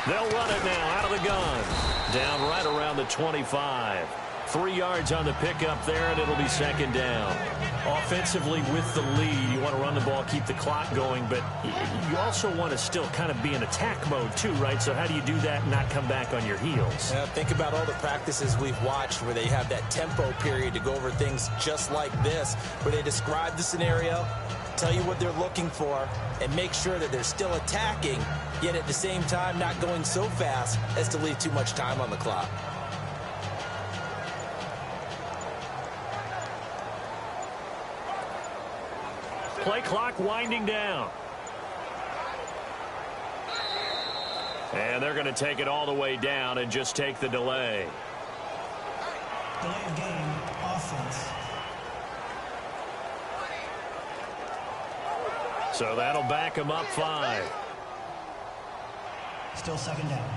Speaker 2: They'll run it now out of the gun. Down right around the 25. 3 yards on the pickup there, and it'll be 2nd down. Offensively with the lead, you want to run the ball, keep the clock going, but you also want to still kind of be in attack mode too, right? So how do you do that and not come back on your heels?
Speaker 3: Yeah, think about all the practices we've watched where they have that tempo period to go over things just like this, where they describe the scenario, tell you what they're looking for, and make sure that they're still attacking, yet at the same time not going so fast as to leave too much time on the clock.
Speaker 2: Play clock winding down. And they're going to take it all the way down and just take the delay.
Speaker 5: Delay of game, offense.
Speaker 2: So that'll back them up 5.
Speaker 5: Still 2nd down.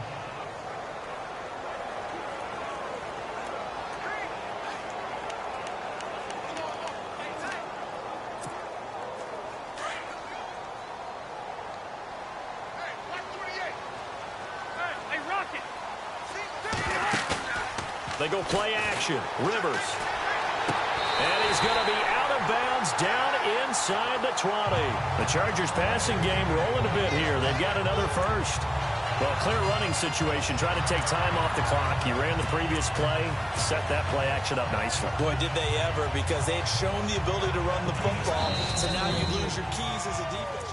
Speaker 2: They go play action. Rivers. And he's going to be out of bounds down inside the 20. The Chargers passing game rolling a bit here. They've got another first. Well, clear running situation. Trying to take time off the clock. He ran the previous play. Set that play action up nicely.
Speaker 3: Boy, did they ever, because they had shown the ability to run the football. So now you lose your keys as a defense.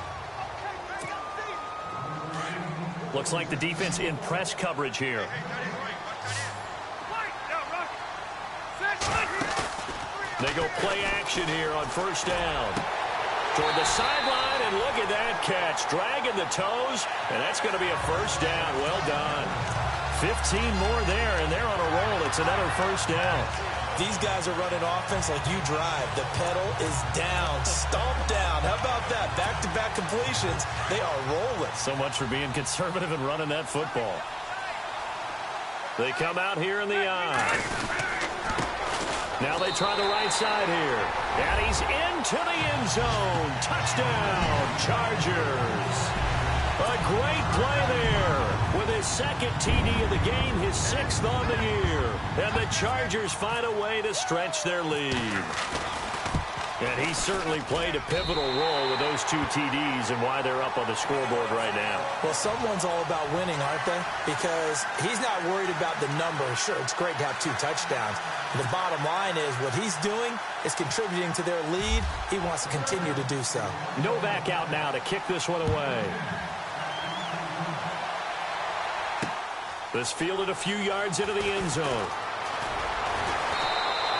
Speaker 2: Looks like the defense in press coverage here. They go play action here on 1st down. Toward the sideline, and look at that catch. Dragging the toes, and that's going to be a 1st down. Well done. 15 more there, and they're on a roll. It's another 1st down.
Speaker 3: These guys are running offense like you drive. The pedal is down, stomped down. How about that? Back-to-back completions. They are rolling.
Speaker 2: So much for being conservative and running that football. They come out here in the eye. Now they try the right side here. And he's into the end zone. Touchdown, Chargers. A great play there. With his 2nd TD of the game, his 6th on the year. And the Chargers find a way to stretch their lead. And he certainly played a pivotal role with those 2 TDs and why they're up on the scoreboard right now.
Speaker 3: Well, someone's all about winning, aren't they? Because he's not worried about the number. Sure, it's great to have 2 touchdowns. The bottom line is what he's doing is contributing to their lead. He wants to continue to do so.
Speaker 2: Novak out now to kick this one away. This fielded a few yards into the end zone.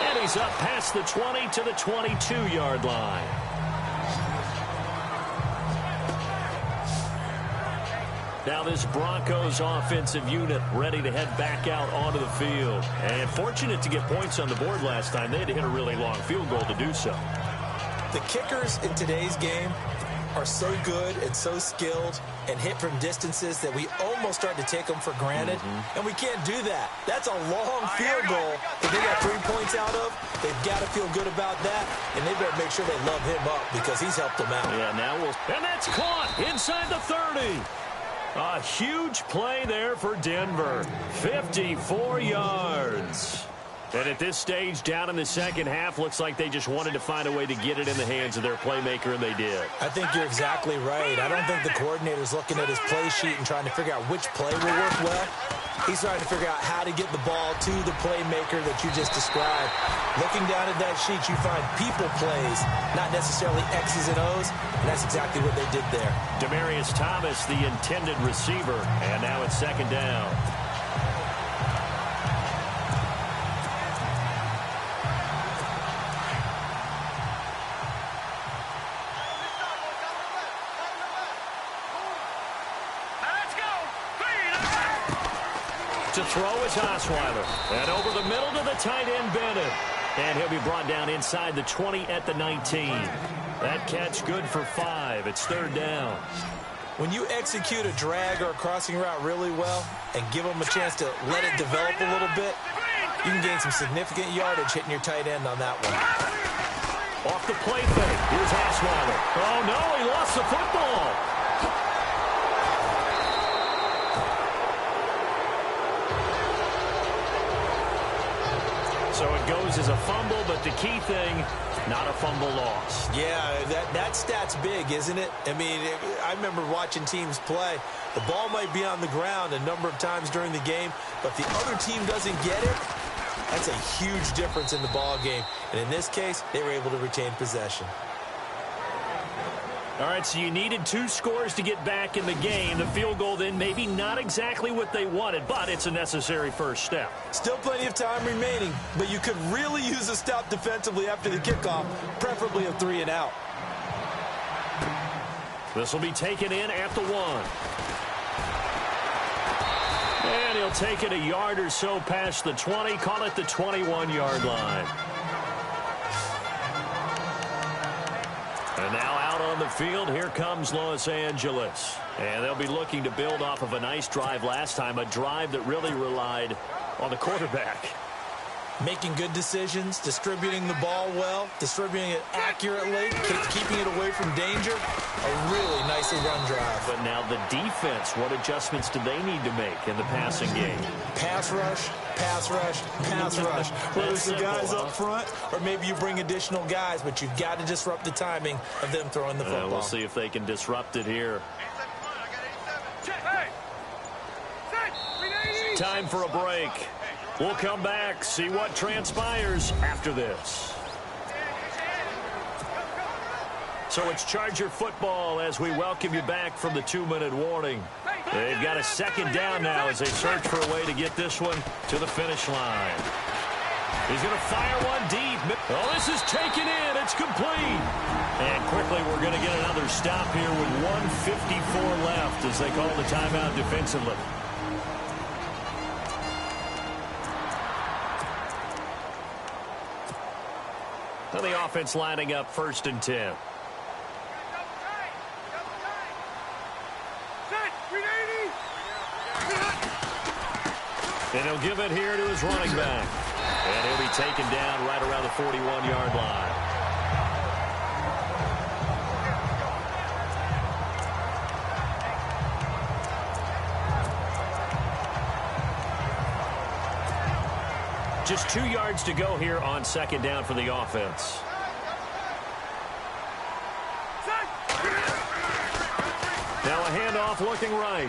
Speaker 2: And he's up past the 20 to the 22-yard line. Now this Broncos offensive unit ready to head back out onto the field. And fortunate to get points on the board last time. They had to hit a really long field goal to do so.
Speaker 3: The kickers in today's game are so good and so skilled and hit from distances that we almost start to take them for granted. And we can't do that. That's a long field goal that they got 3 points out of. They've got to feel good about that, and they better make sure they love him up because he's helped them out.
Speaker 2: Yeah, now and that's caught inside the 30. A huge play there for Denver. 54 yards. And at this stage, down in the second half, looks like they just wanted to find a way to get it in the hands of their playmaker, and they did.
Speaker 3: I think you're exactly right. I don't think the coordinator's looking at his play sheet and trying to figure out which play will work well. He's trying to figure out how to get the ball to the playmaker that you just described. Looking down at that sheet, you find people plays, not necessarily X's and O's, and that's exactly what they did there.
Speaker 2: Demaryius Thomas, the intended receiver, and now it's second down. To throw is Osweiler. And over the middle to the tight end, Bennett. And he'll be brought down inside the 20 at the 19. That catch good for 5. It's third down.
Speaker 3: When you execute a drag or a crossing route really well and give them a chance to let it develop a little bit, you can gain some significant yardage hitting your tight end on that one.
Speaker 2: Off the play fake. Here's Osweiler. Oh, no, he lost the football. So it goes as a fumble, but the key thing, not a fumble loss.
Speaker 3: Yeah, that stat's big, isn't it? I mean, I remember watching teams play. The ball might be on the ground a number of times during the game, but the other team doesn't get it. That's a huge difference in the ball game. And in this case, they were able to retain possession.
Speaker 2: All right, so you needed 2 scores to get back in the game. The field goal then maybe not exactly what they wanted, but it's a necessary first step.
Speaker 3: Still plenty of time remaining, but you could really use a stop defensively after the kickoff, preferably a 3 and out.
Speaker 2: This will be taken in at the 1. And he'll take it a yard or so past the 20, call it the 21-yard line. And now out on the field, here comes Los Angeles. And they'll be looking to build off of a nice drive last time, a drive that really relied on the quarterback.
Speaker 3: Making good decisions, distributing the ball well, distributing it accurately, keeping it away from danger. A really nicely run drive.
Speaker 2: But now the defense, what adjustments do they need to make in the passing game?
Speaker 3: Pass rush, pass rush, pass rush. Whether it's the guys up front or maybe you bring additional guys, but you've got to disrupt the timing of them throwing the football.
Speaker 2: We'll see if they can disrupt it here. Time for a break. We'll come back, see what transpires after this. So it's Charger football as we welcome you back from the 2-minute warning. They've got a second down now as they search for a way to get this one to the finish line. He's going to fire one deep. Oh, this is taken in. It's complete. And quickly we're going to get another stop here with 1:54 left as they call the timeout defensively. So the offense lining up 1st and 10. And he'll give it here to his running back. And he'll be taken down right around the 41-yard line. Just 2 yards to go here on second down for the offense. Now a handoff looking right.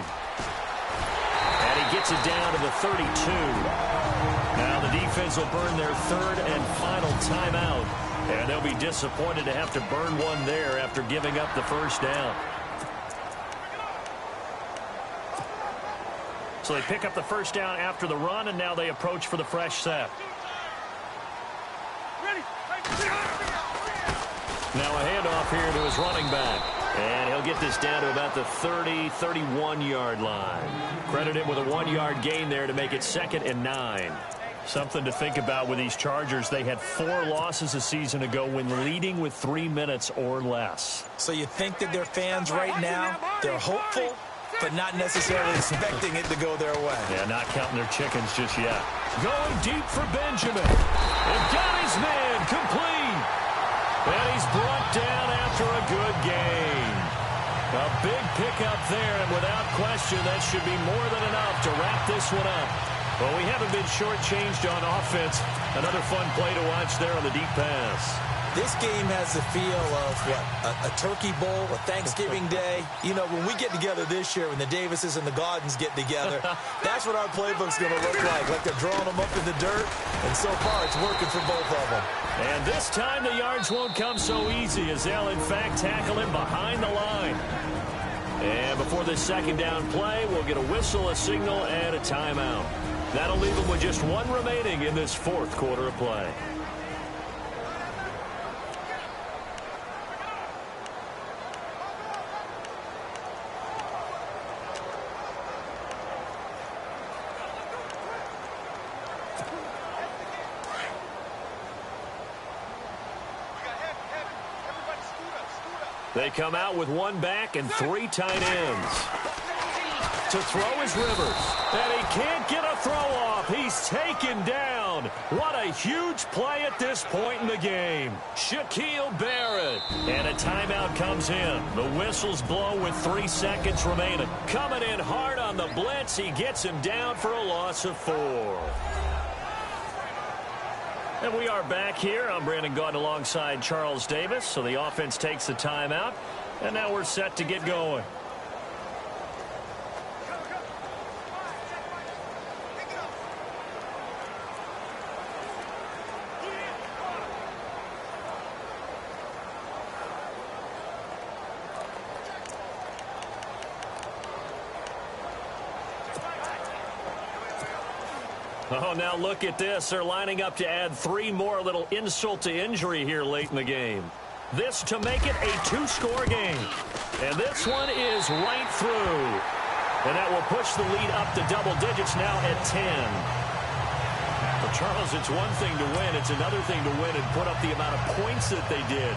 Speaker 2: And he gets it down to the 32. Now the defense will burn their 3rd and final timeout. And they'll be disappointed to have to burn one there after giving up the first down. So they pick up the first down after the run, and now they approach for the fresh set. Now a handoff here to his running back. And he'll get this down to about the 30, 31-yard line. Credit him with a 1-yard gain there to make it 2nd and 9. Something to think about with these Chargers. They had 4 losses a season ago when leading with 3 minutes or less.
Speaker 3: So you think that their fans right now, they're hopeful, but not necessarily expecting it to go their way.
Speaker 2: Yeah, not counting their chickens just yet. Going deep for Benjamin. And got his man complete. And he's brought down after a good gain. A big pickup there, and without question, that should be more than enough to wrap this one up. Well, we haven't been shortchanged on offense. Another fun play to watch there on the deep pass.
Speaker 3: This game has the feel of, a turkey bowl, a Thanksgiving day. You know, when we get together this year, when the Davises and the Gardens get together, that's what our playbook's going to look like they're drawing them up in the dirt, and so far it's working for both of them.
Speaker 2: And this time the yards won't come so easy as they'll, in fact, tackle him behind the line. And before this second down play, we'll get a whistle, a signal, and a timeout. That'll leave them with just 1 remaining in this 4th quarter of play. They come out with 1 back and 3 tight ends. To throw is Rivers. And he can't get a throw off. He's taken down. What a huge play at this point in the game. Shaquille Barrett. And a timeout comes in. The whistles blow with 3 seconds remaining. Coming in hard on the blitz. He gets him down for a loss of 4. And we are back here. I'm Brandon Gaudin alongside Charles Davis. So the offense takes the timeout. And now we're set to get going. Oh, now look at this. They're lining up to add 3 more, little insult to injury here late in the game. This to make it a 2-score game. And this one is right through. And that will push the lead up to double digits now at 10. Well, Charles, it's one thing to win. It's another thing to win and put up the amount of points that they did.